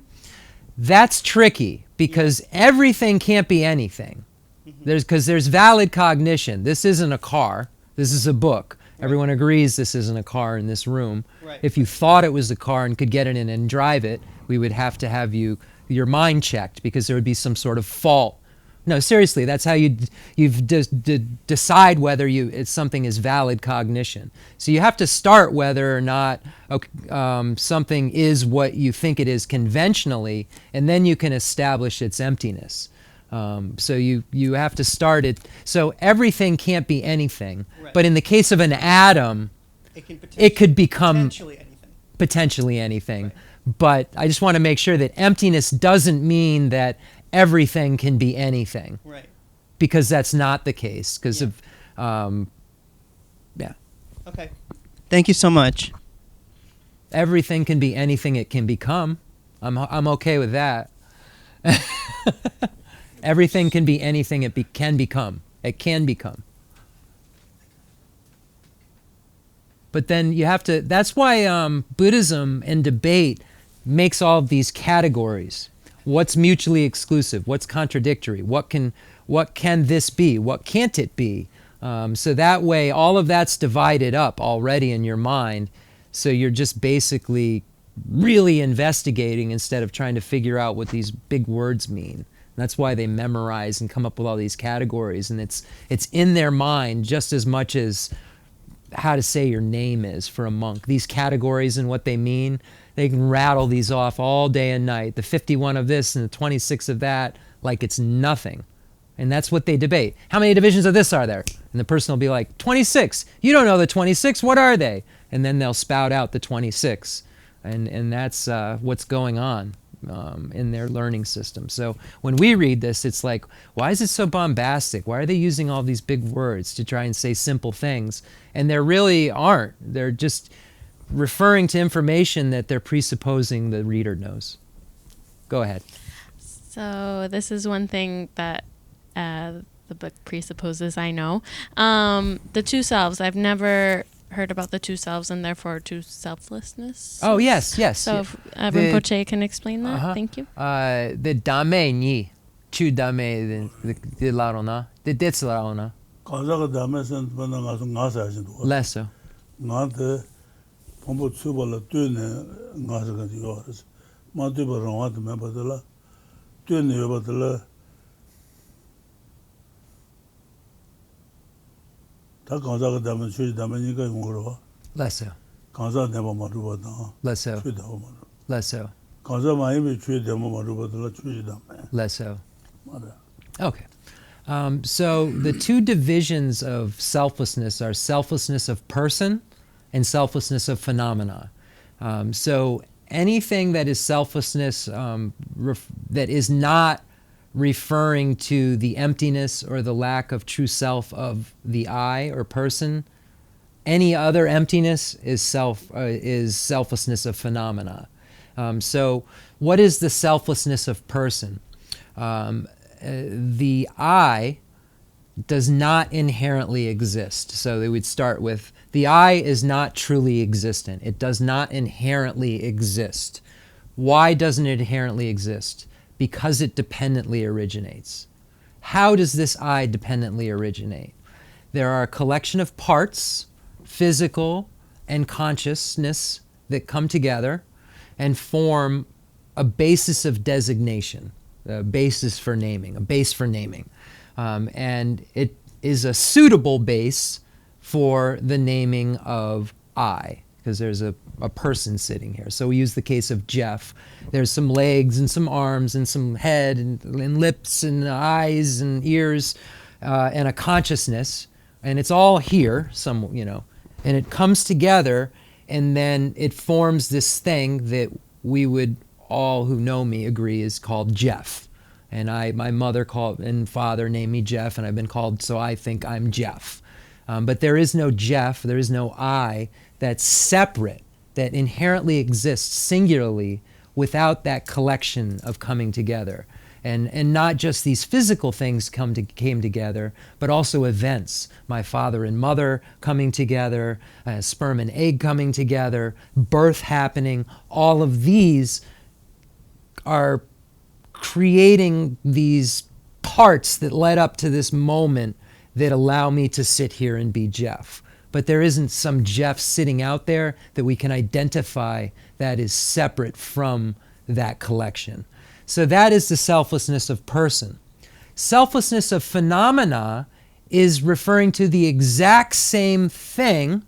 That's tricky, because everything can't be anything. Because there's valid cognition. This isn't a car. This is a book. Right. Everyone agrees this isn't a car in this room. Right. If you thought it was a car and could get in and drive it, we would have to have your mind checked, because there would be some sort of fault. No, seriously, that's how you decide whether something is valid cognition. So you have to start whether or not something is what you think it is conventionally, and then you can establish its emptiness. So you have to start it. So everything can't be anything. Right. But in the case of an atom, it could become potentially anything. Right. But I just want to make sure that emptiness doesn't mean that everything can be anything. Right. Because that's not the case. Because of, Okay. Thank you so much. Everything can be anything it can become. I'm okay with that. Everything can be anything it can become. It can become. But then you have to, that's why Buddhism and debate makes all of these categories. What's mutually exclusive? What's contradictory? What can this be? What can't it be? So that way, all of that's divided up already in your mind. So you're just basically really investigating instead of trying to figure out what these big words mean. That's why they memorize and come up with all these categories, and it's in their mind just as much as how to say your name is for a monk. These categories and what they mean, they can rattle these off all day and night. The 51 of this and the 26 of that, like it's nothing. And that's what they debate. How many divisions of this are there? And the person will be like, 26. You don't know the 26. What are they? And then they'll spout out the 26. And that's what's going on in their learning system. So when we read this, it's like, why is it so bombastic? Why are they using all these big words to try and say simple things? And there really aren't. They're just referring to information that they're presupposing the reader knows. Go ahead. So this is one thing that the book presupposes I know. The two selves. I've never heard about the two selves and therefore two selflessness. Oh, yes. So if Rinpoche can explain that. Thank you. The dame ni, chu dame the larona, the dets larona. Kazaga dame sent when I was Lesso. not the Pombo Tsubala Tune Nazaga yours. Matiba Rawat Mabadala, Tune Yabadala. Kazaga dame, Shui Damanica Murova. Lesso. Kaza never Maruba. Lesso. Lesso. Kaza Miami treat them Maruba, the Chui Dame. Lesso. Mother. Okay. So the two divisions of selflessness are selflessness of person and selflessness of phenomena. So anything that is selflessness that is not referring to the emptiness or the lack of true self of the I or person, any other emptiness is selflessness of phenomena. So what is the selflessness of person? The I does not inherently exist. So they would start with, the I is not truly existent. It does not inherently exist. Why doesn't it inherently exist? Because it dependently originates. How does this I dependently originate? There are a collection of parts, physical and consciousness, that come together and form a basis of designation. A basis for naming, a base for naming. And it is a suitable base for the naming of I, because there's a person sitting here. So we use the case of Jeff. There's some legs and some arms and some head and lips and eyes and ears and a consciousness. And it's all here, and it comes together, and then it forms this thing that we would all who know me agree is called Jeff. And my mother and father named me Jeff, and I've been called, so I think I'm Jeff. But there is no Jeff, there is no I that's separate, that inherently exists singularly without that collection of coming together. And not just these physical things came together, but also events. My father and mother coming together, sperm and egg coming together, birth happening. All of these are creating these parts that led up to this moment that allow me to sit here and be Jeff. But there isn't some Jeff sitting out there that we can identify that is separate from that collection. So that is the selflessness of person. Selflessness of phenomena is referring to the exact same thing,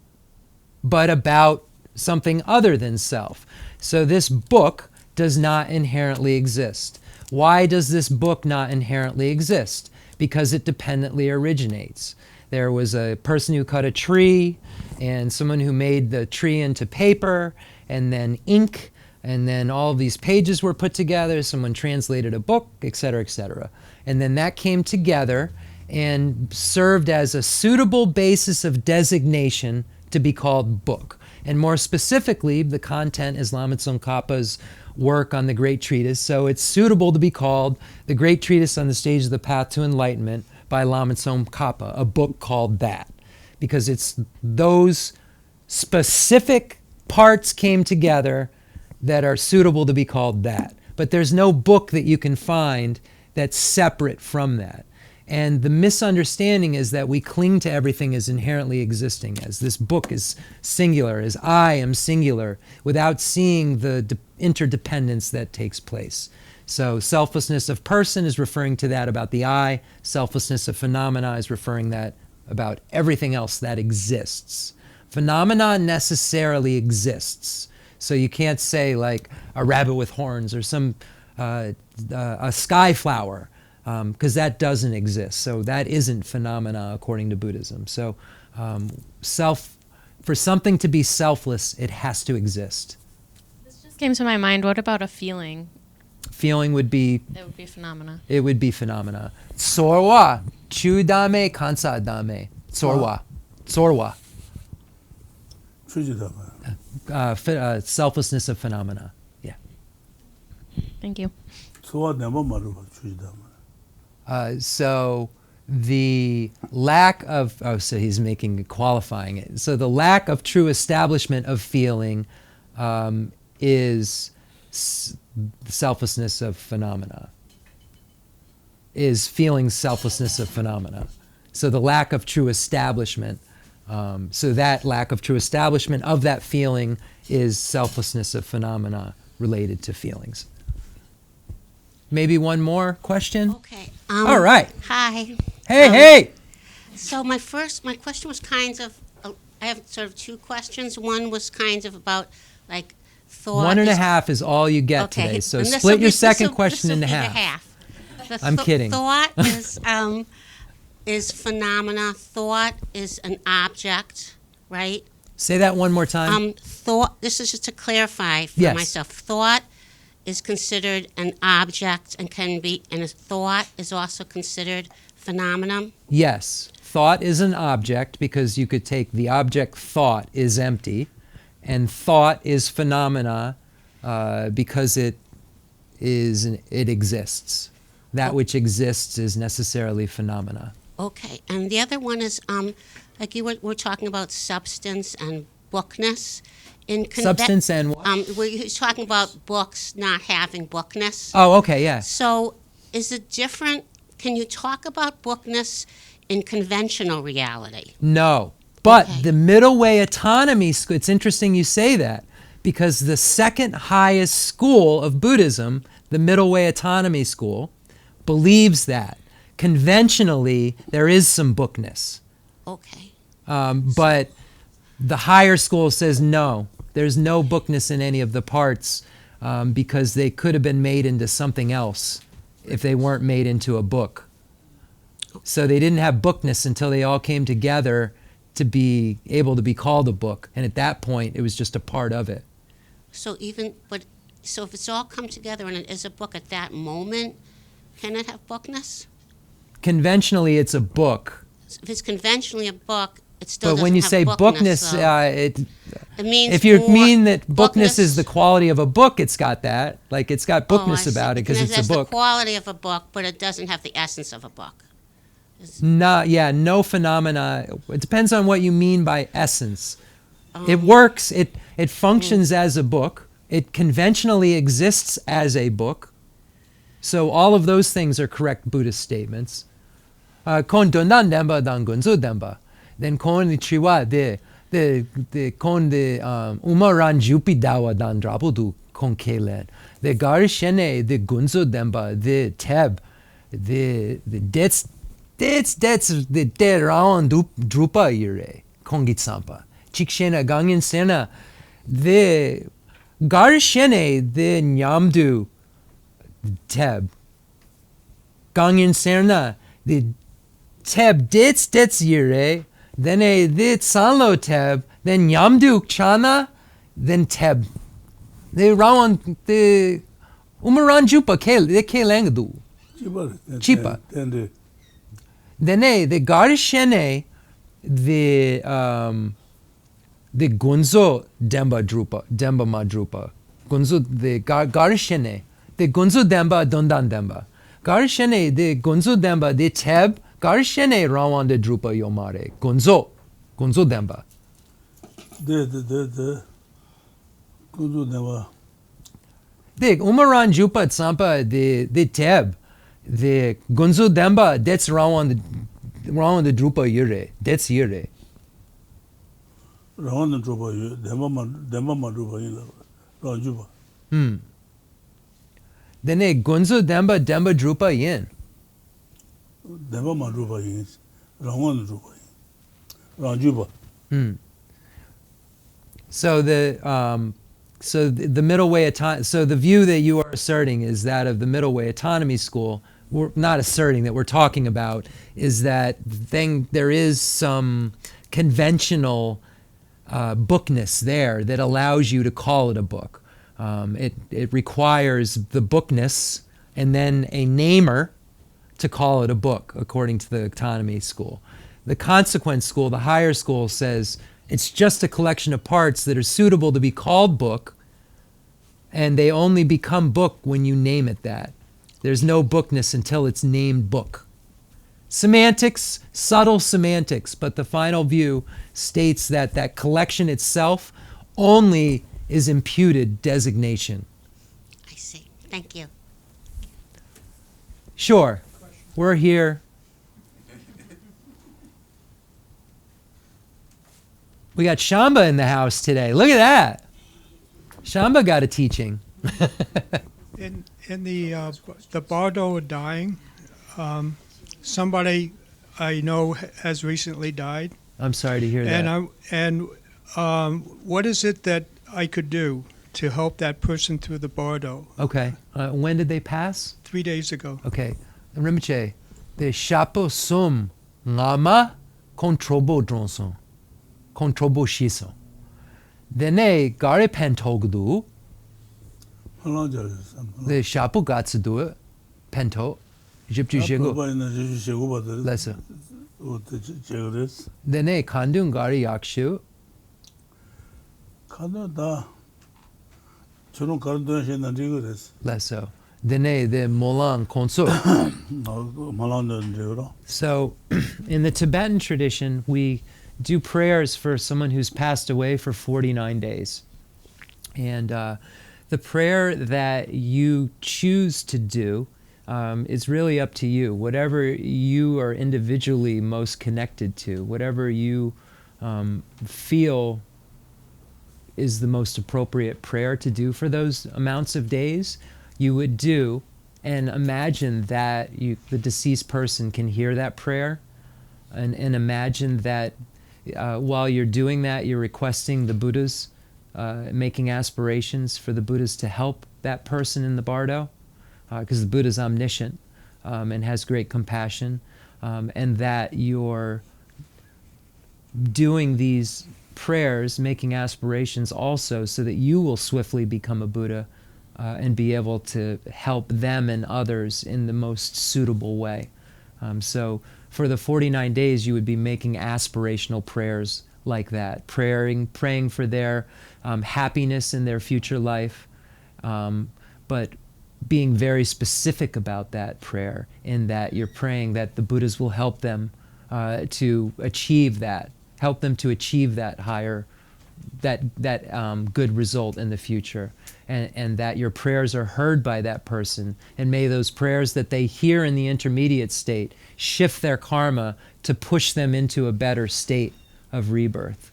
but about something other than self. So this book does not inherently exist. Why does this book not inherently exist? Because it dependently originates. There was a person who cut a tree, and someone who made the tree into paper, and then ink, and then all these pages were put together, someone translated a book, etc., etc. And then that came together and served as a suitable basis of designation to be called book. And more specifically, the content is Lama Tsongkhapa's work on the Great Treatise, so it's suitable to be called the Great Treatise on the Stage of the Path to Enlightenment by Lama Tsongkhapa, a book called that, because it's those specific parts came together that are suitable to be called that. But there's no book that you can find that's separate from that. And the misunderstanding is that we cling to everything as inherently existing, as this book is singular, as I am singular, without seeing the interdependence that takes place. So selflessness of person is referring to that about the I. Selflessness of phenomena is referring that about everything else that exists. Phenomena necessarily exists. So you can't say like a rabbit with horns or some a sky flower. because that doesn't exist. So that isn't phenomena according to Buddhism. So for something to be selfless, it has to exist. This just came to my mind. What about a feeling? Feeling would be... It would be phenomena. It would be phenomena. Tsorwa, chu dame, kansa dame. Tsorwa. Tsorwa. 추지다마. Selflessness of phenomena. Yeah. Thank you. 소와 내가 말로 추지다마. So the lack of... Oh, so he's qualifying it. So the lack of true establishment of feeling is selflessness of phenomena. Is feeling selflessness of phenomena. So the lack of true establishment, so that lack of true establishment of that feeling is selflessness of phenomena related to feelings. Maybe one more question? Okay. All right. Hi. Hey! So my question was kind of, I have sort of two questions. One was kind of about like thought. 1.5 is all you get Okay. today. So And this split will your be- second this'll- question this'll into be the half. The I'm kidding. Thought is phenomena. Thought is an object, right? Say that one more time. Thought. This is just to clarify for Yes. myself. Thought is considered an object and a thought is also considered phenomenon. Yes. Thought is an object because you could take the object thought is empty, and thought is phenomena because it exists. That which exists is necessarily phenomena. Okay, and the other one is like you were talking about substance and bookness. Substance and what? Where you was talking about books not having bookness. Oh, okay, yeah. So is it different? Can you talk about bookness in conventional reality? No. But Okay. the middle way autonomy school, it's interesting you say that, because the second highest school of Buddhism, the middle way autonomy school, believes that conventionally there is some bookness. Okay. But the higher school says no, there's no bookness in any of the parts because they could have been made into something else if they weren't made into a book. So they didn't have bookness until they all came together to be able to be called a book. And at that point, it was just a part of it. So if it's all come together and it is a book at that moment, can it have bookness? Conventionally, it's a book. If it's conventionally a book, it still But doesn't when you have say bookness, though. It means if you more mean that bookness is bookness- the quality of a book, it's got that. Like it's got Oh, I bookness see. about it because It it's a has book. the quality of a book, but it doesn't have the essence of a book. No phenomena. It depends on what you mean by essence. It works. It functions as a book. It conventionally exists as a book. So all of those things are correct Buddhist statements. Kon donan demba dan gunzu demba. Then kon chiwa de kon de umaran jupi dawa dan drabudu kon kelen. The garishene de gunzu demba de teb the dets the de raon drupa ire kongit sampa. Chikshena gangin sena the garishene the nyamdu teb gangin serna the teb dets yire then a dit sanlo teb then nyamdu chana then teb the rawan the umaran jupa the kelangdu Chipa. then a the garishene the gunzo demba madrupa gunzo the garishene the gunzo demba dondan demba garishene the gunzo demba the teb garishene rawan de drupa yomare gunzo demba the kudu never the umaran jupa tsampa the teb the gunzo demba that's rawan the drupa yure that's yure Round and Drupa, Demma Drupa, Rajuba. Then a gunzo demba drupa yin. Demma Drupa is Round Drupa, Rajuba. So the middle way so the view that you are asserting is that of the middle way autonomy school, we're not asserting, that we're talking about is that there is some conventional bookness there that allows you to call it a book. It requires the bookness and then a namer to call it a book, according to the autonomy school. The consequent school, the higher school, says it's just a collection of parts that are suitable to be called book, and they only become book when you name it that. There's no bookness until it's named book. Semantics, subtle semantics, but the final view states that that collection itself only is imputed designation. I see. Thank you. Sure, we're here. We got Shamba in the house today. Look at that. Shamba got a teaching. In the Bardo dying, somebody I know has recently died. I'm sorry to hear that. What is it that I could do to help that person through the Bardo? Okay. When did they pass? 3 days ago. Okay. Rinpoche, the Shapo Sum Lama Controbo Dronson. Controbo Shiso. Dene Gare Pentogdu. The Shapo Gatsudu Pento. Egyptu Jego. Lesser. Dene Kandun Gari Yakshu. Less so. Dene the Molang Konso. So, in the Tibetan tradition, we do prayers for someone who's passed away for 49 days. And the prayer that you choose to do is really up to you. Whatever you are individually most connected to, whatever you feel is the most appropriate prayer to do for those amounts of days, you would do, and imagine that the deceased person can hear that prayer, and imagine that while you're doing that, you're requesting the Buddhas, making aspirations for the Buddhas to help that person in the bardo, because the Buddha's omniscient and has great compassion, and that you're doing these prayers, making aspirations also so that you will swiftly become a Buddha and be able to help them and others in the most suitable way. So for the 49 days, you would be making aspirational prayers like that, praying for their happiness in their future life, but being very specific about that prayer, in that you're praying that the Buddhas will help them to achieve that, help them to achieve that higher, that good result in the future, and that your prayers are heard by that person, and may those prayers that they hear in the intermediate state shift their karma to push them into a better state of rebirth,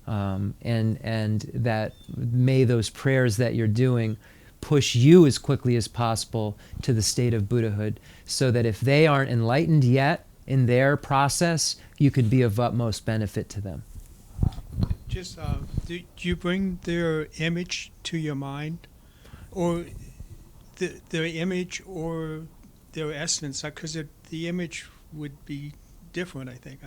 and that may those prayers that you're doing push you as quickly as possible to the state of Buddhahood, so that if they aren't enlightened yet in their process, you could be of utmost benefit to them. Just do you bring their image to your mind, or their image or their essence? Because the image would be different, I think.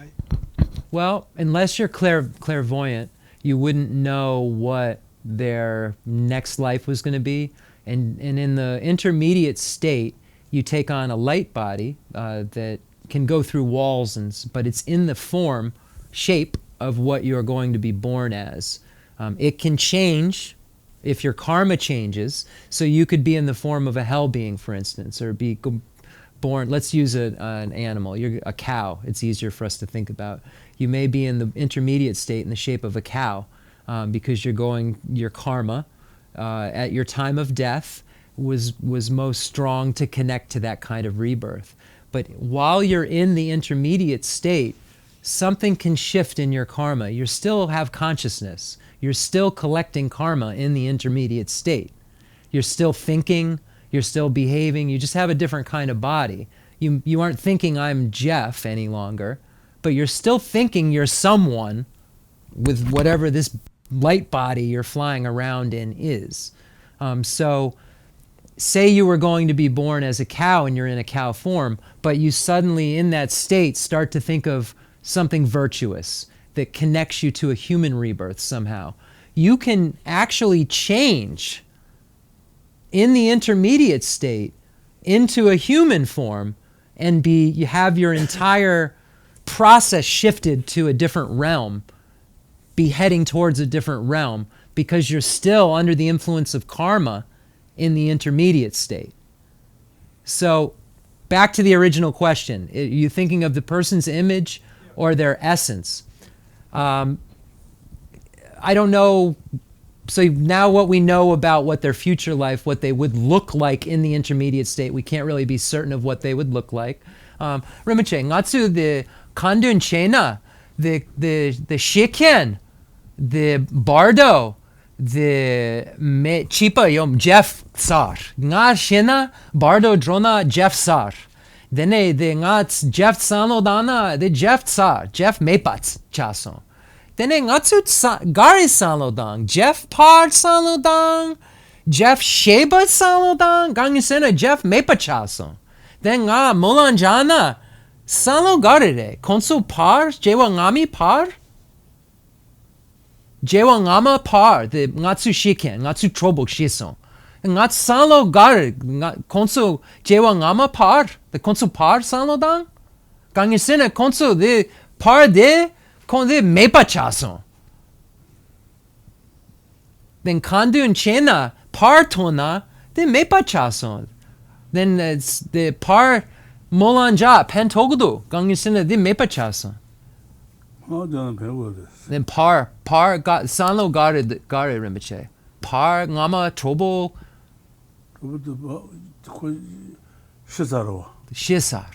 Well, unless you're clairvoyant, you wouldn't know what their next life was going to be. And in the intermediate state, you take on a light body that can go through walls, but it's in the shape of what you're going to be born as. It can change if your karma changes, so you could be in the form of a hell being, for instance, or be born, let's use an animal, you're a cow, it's easier for us to think about. You may be in the intermediate state in the shape of a cow, because your karma at your time of death was most strong to connect to that kind of rebirth. But while you're in the intermediate state, something can shift in your karma. You still have consciousness. You're still collecting karma in the intermediate state. You're still thinking, you're still behaving, you just have a different kind of body. You aren't thinking I'm Jeff any longer, but you're still thinking you're someone with whatever this light body you're flying around in is. So say you were going to be born as a cow and you're in a cow form, but you suddenly in that state start to think of something virtuous that connects you to a human rebirth somehow. You can actually change in the intermediate state into a human form and you have your entire process shifted to a different realm, be heading towards a different realm, because you're still under the influence of karma in the intermediate state. So back to the original question, are you thinking of the person's image or their essence? I don't know. So now what we know about what their future life, what they would look like in the intermediate state, we can't really be certain of what they would look like. Rinpoche, ngatsu the kandun chena, the shiken, the bardo, the chipa yom Jeff sar. Nga shena bardo drona Jeff sar. Dene the ngats Jeff sanodana the Jeff sar, Jeff mepats chason. Dene ngatsu gari sanodang, Jeff par sanodang, Jeff sheba sanodang, gangisena Jeff mepachason. Then nga molanjana salo garire, konsu par, jewa ngami par. Jewa ngama par, the ngatsu shiken, ngatsu trobok shison. Ngat salo gar, konsu jewa ngama par, the konsu par salo dang. Gangisena konsu the par de, kon de mepa chason. Then kandu and chena par tona, the mepa chason. Then it's the par molanja pen togudu, gangisena the mepa chason. Then par got sanlo gare Rinpoche. Par ngama trobo shisar.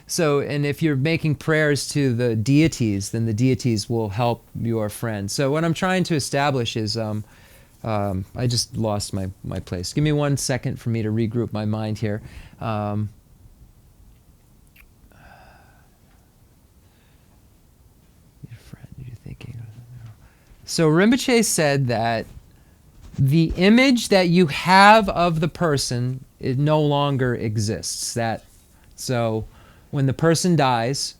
So, and if you're making prayers to the deities, then the deities will help your friend. So what I'm trying to establish is I just lost my place. Give me 1 second for me to regroup my mind here. Your friend, you're thinking. So Rinpoche said that the image that you have of the person, it no longer exists. So when the person dies,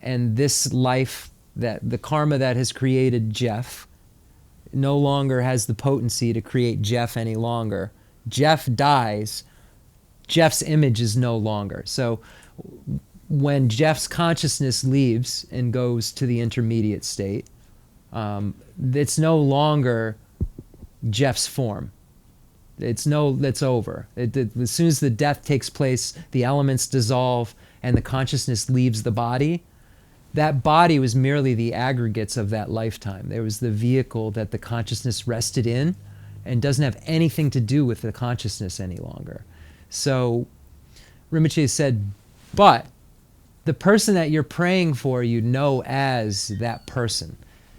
and this life, that the karma that has created Jeff, no longer has the potency to create Jeff any longer. Jeff dies, Jeff's image is no longer. So when Jeff's consciousness leaves and goes to the intermediate state, it's no longer Jeff's form. That's over. As soon as the death takes place, the elements dissolve and the consciousness leaves the body. That body was merely the aggregates of that lifetime. There was the vehicle that the consciousness rested in and doesn't have anything to do with the consciousness any longer. So Rinpoche said, but the person that you're praying for, you know as that person.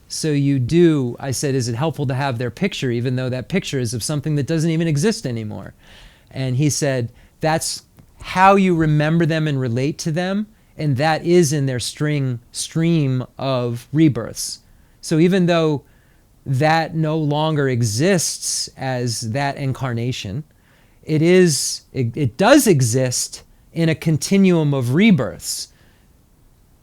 So you do, I said, is it helpful to have their picture, even though that picture is of something that doesn't even exist anymore? And he said, that's how you remember them and relate to them. And that is in their stream of rebirths. So even though that no longer exists as that incarnation, it does exist in a continuum of rebirths.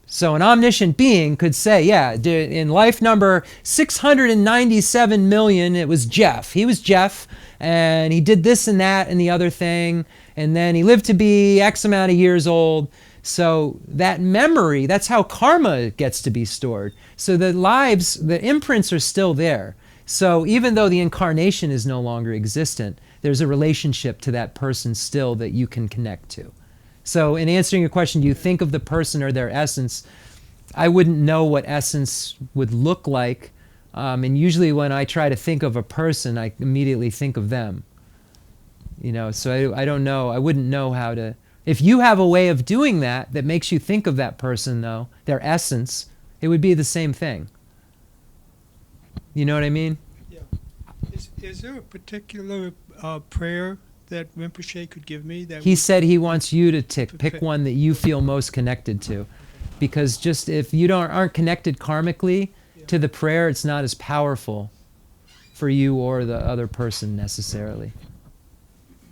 So an omniscient being could say, yeah, in life number 697 million, it was Jeff. He was Jeff, and he did this and that and the other thing, and then he lived to be X amount of years old. So that memory, that's how karma gets to be stored. So the lives, the imprints are still there. So even though the incarnation is no longer existent, there's a relationship to that person still that you can connect to. So in answering your question, do you think of the person or their essence? I wouldn't know what essence would look like. And usually when I try to think of a person, I immediately think of them. So I don't know. I wouldn't know how to. If you have a way of doing that makes you think of that person, though, their essence, it would be the same thing. You know what I mean? Yeah. Is there a particular prayer that Rinpoche could give me? He said he wants you to pick one that you feel most connected to. because just if you aren't connected karmically to the prayer, it's not as powerful for you or the other person necessarily.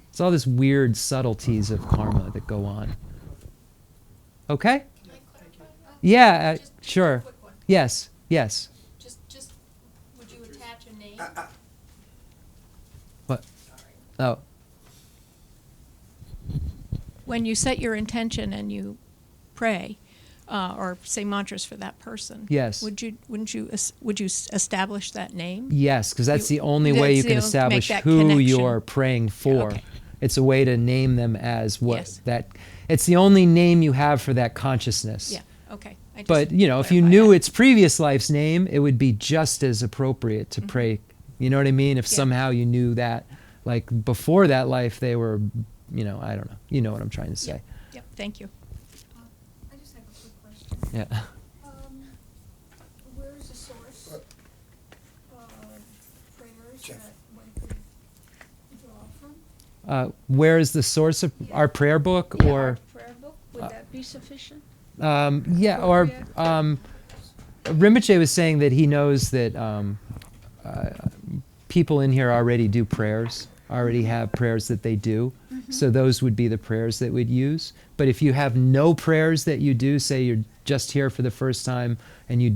It's all this weird subtleties of karma that go on. Okay? Yeah, sure. Yes, yes. Just, would you attach a name? What? Oh. When you set your intention and you pray, or say mantras for that person. Yes. Would you establish that name? Yes, because that's the only way that's you the can only- establish make that who connection. you're praying for. Okay. It's a way to name them as what Yes. that. It's the only name you have for that consciousness. Yeah. Okay. I just But if you clarify knew that. its previous life's name, it would be just as appropriate to pray. You know what I mean? If Yeah. somehow you knew that, like before that life, they were, I don't know. You know what I'm trying to say. Yep. Thank you. I just have a quick question. Yeah. Where is the source of prayers that one could draw from? Where is the source of our prayer book, Yeah, or? our prayer book, would that be sufficient? Yeah, or Rinpoche was saying that he knows that people in here already do prayers, already have prayers that they do. So those would be the prayers that we'd use. But if you have no prayers that you do, say you're just here for the first time and you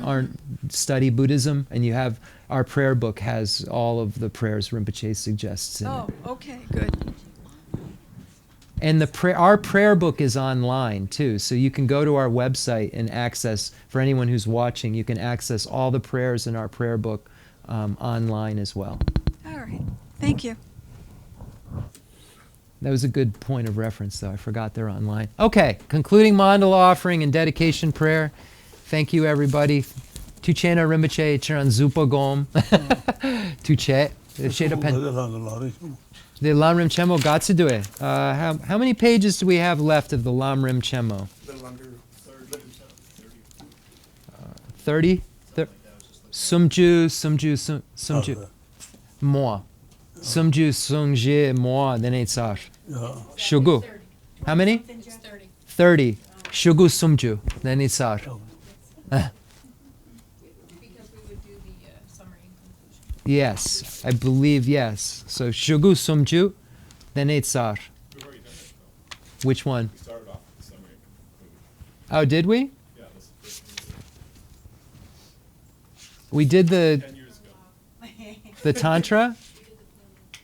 aren't study Buddhism, and you have, our prayer book has all of the prayers Rinpoche suggests in it. Oh, okay, good. And our prayer book is online too, so you can go to our website and access, for anyone who's watching, you can access all the prayers in our prayer book online as well. All right, thank you. That was a good point of reference, though. I forgot they're online. Okay, concluding mandala offering and dedication prayer. Thank you, everybody. Tuchena Rinpoche, Chiran Zupa Gom. Tuche. The Lamrim Chenmo Gatsudue. How many pages do we have left of the Lamrim Chenmo? 30? Sumju. Moi. Sumju Sungje Moi. Then it's our. Shugu. How many? 30. Shugu Sumju. Then it's our. Because we would do the summary and conclusion. Yes, I believe yes. So Shugu Sumju, then Eitzar. We've already done it, though. Which one? We started off with the summary and conclusion. Oh, did we? Yeah, this We did 10 years ago. the Tantra?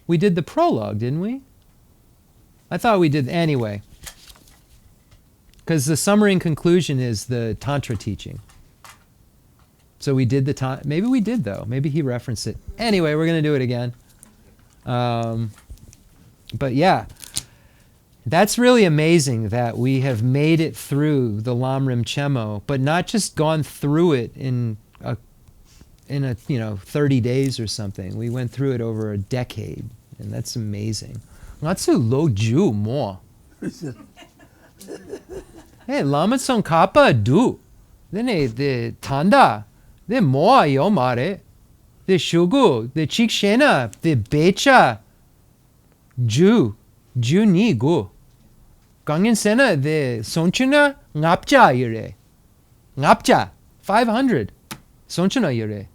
We did the prologue, didn't we? I thought we did anyway. Because the summary and conclusion is the Tantra teaching. So we did maybe we did though. Maybe he referenced it. Anyway, we're going to do it again. But yeah, that's really amazing that we have made it through the Lamrim Chenmo, but not just gone through it in a 30 days or something. We went through it over a decade, and that's amazing. Ngatsu lo ju mo. Hey, Lama son kappa du. Then the tanda. The moa yo mare, the shugu, the chikshena, the becha, ju ni gu. Gangen sena, the sonchuna, ngapcha yure. Ngapcha, 500. Sonchuna yure.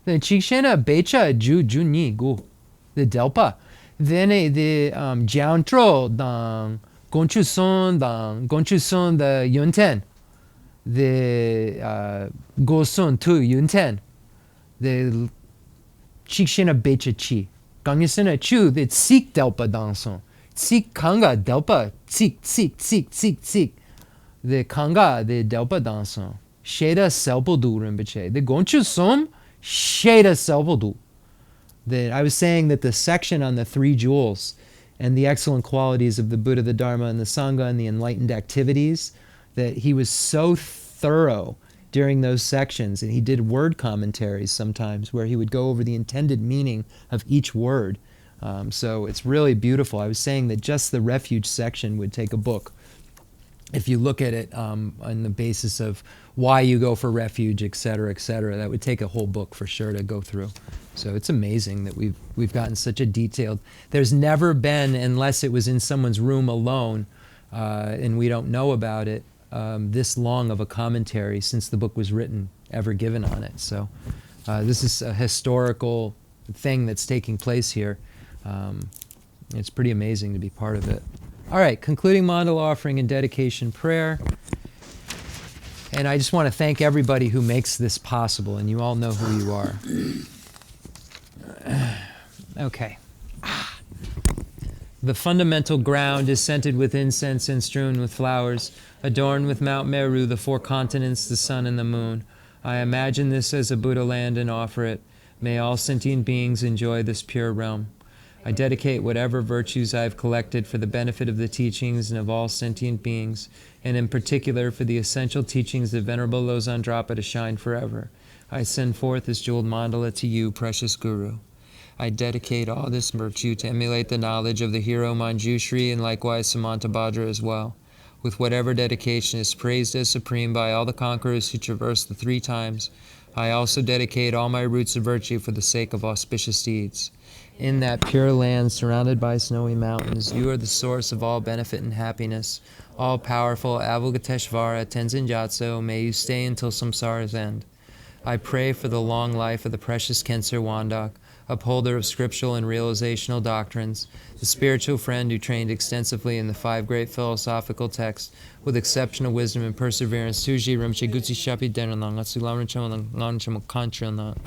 The chikshena, becha, ju ni gu. The delpa. Then the jiantro, dang, gonchu son, the yunten. The Gosun tu Yunten, the Chikshena Becha Chi, Gangyasena Chu, the Tsik Delpa Danson, Tsik Kanga Delpa, Tsik, the Kanga, the Delpa Danson, Sheda Selbodu Rinpoche, the Gonchu Sum, Sheda Selbodu. I was saying that the section on the 3 jewels and the excellent qualities of the Buddha, the Dharma, and the Sangha, and the enlightened activities, that he was so thorough during those sections, and he did word commentaries sometimes where he would go over the intended meaning of each word. So it's really beautiful. I was saying that just the refuge section would take a book. If you look at it on the basis of why you go for refuge, et cetera, that would take a whole book for sure to go through. So it's amazing that we've gotten such a detailed. There's never been, unless it was in someone's room alone, and we don't know about it, this long of a commentary since the book was written ever given on it. So this is a historical thing that's taking place here. It's pretty amazing to be part of it. All right, concluding mandala offering and dedication prayer. And I just want to thank everybody who makes this possible, and you all know who you are. Okay. The fundamental ground is scented with incense and strewn with flowers, adorned with Mount Meru, the four continents, the sun, and the moon. I imagine this as a Buddha land and offer it. May all sentient beings enjoy this pure realm. I dedicate whatever virtues I have collected for the benefit of the teachings and of all sentient beings, and in particular for the essential teachings of Venerable Losang Drapa to shine forever. I send forth this jeweled mandala to you, precious Guru. I dedicate all this virtue to emulate the knowledge of the hero Manjushri and likewise Samantabhadra as well. With whatever dedication is praised as supreme by all the conquerors who traverse the 3 times, I also dedicate all my roots of virtue for the sake of auspicious deeds. In that pure land surrounded by snowy mountains, you are the source of all benefit and happiness. All-powerful Avalokiteshvara Tenzin Gyatso, may you stay until samsara's end. I pray for the long life of the precious Khensur Wandak, upholder of scriptural and realizational doctrines, the spiritual friend who trained extensively in the 5 great philosophical texts with exceptional wisdom and perseverance. Suji Rimche Gutsi Shapi Denanang, Atsulam Rimche Kanchana.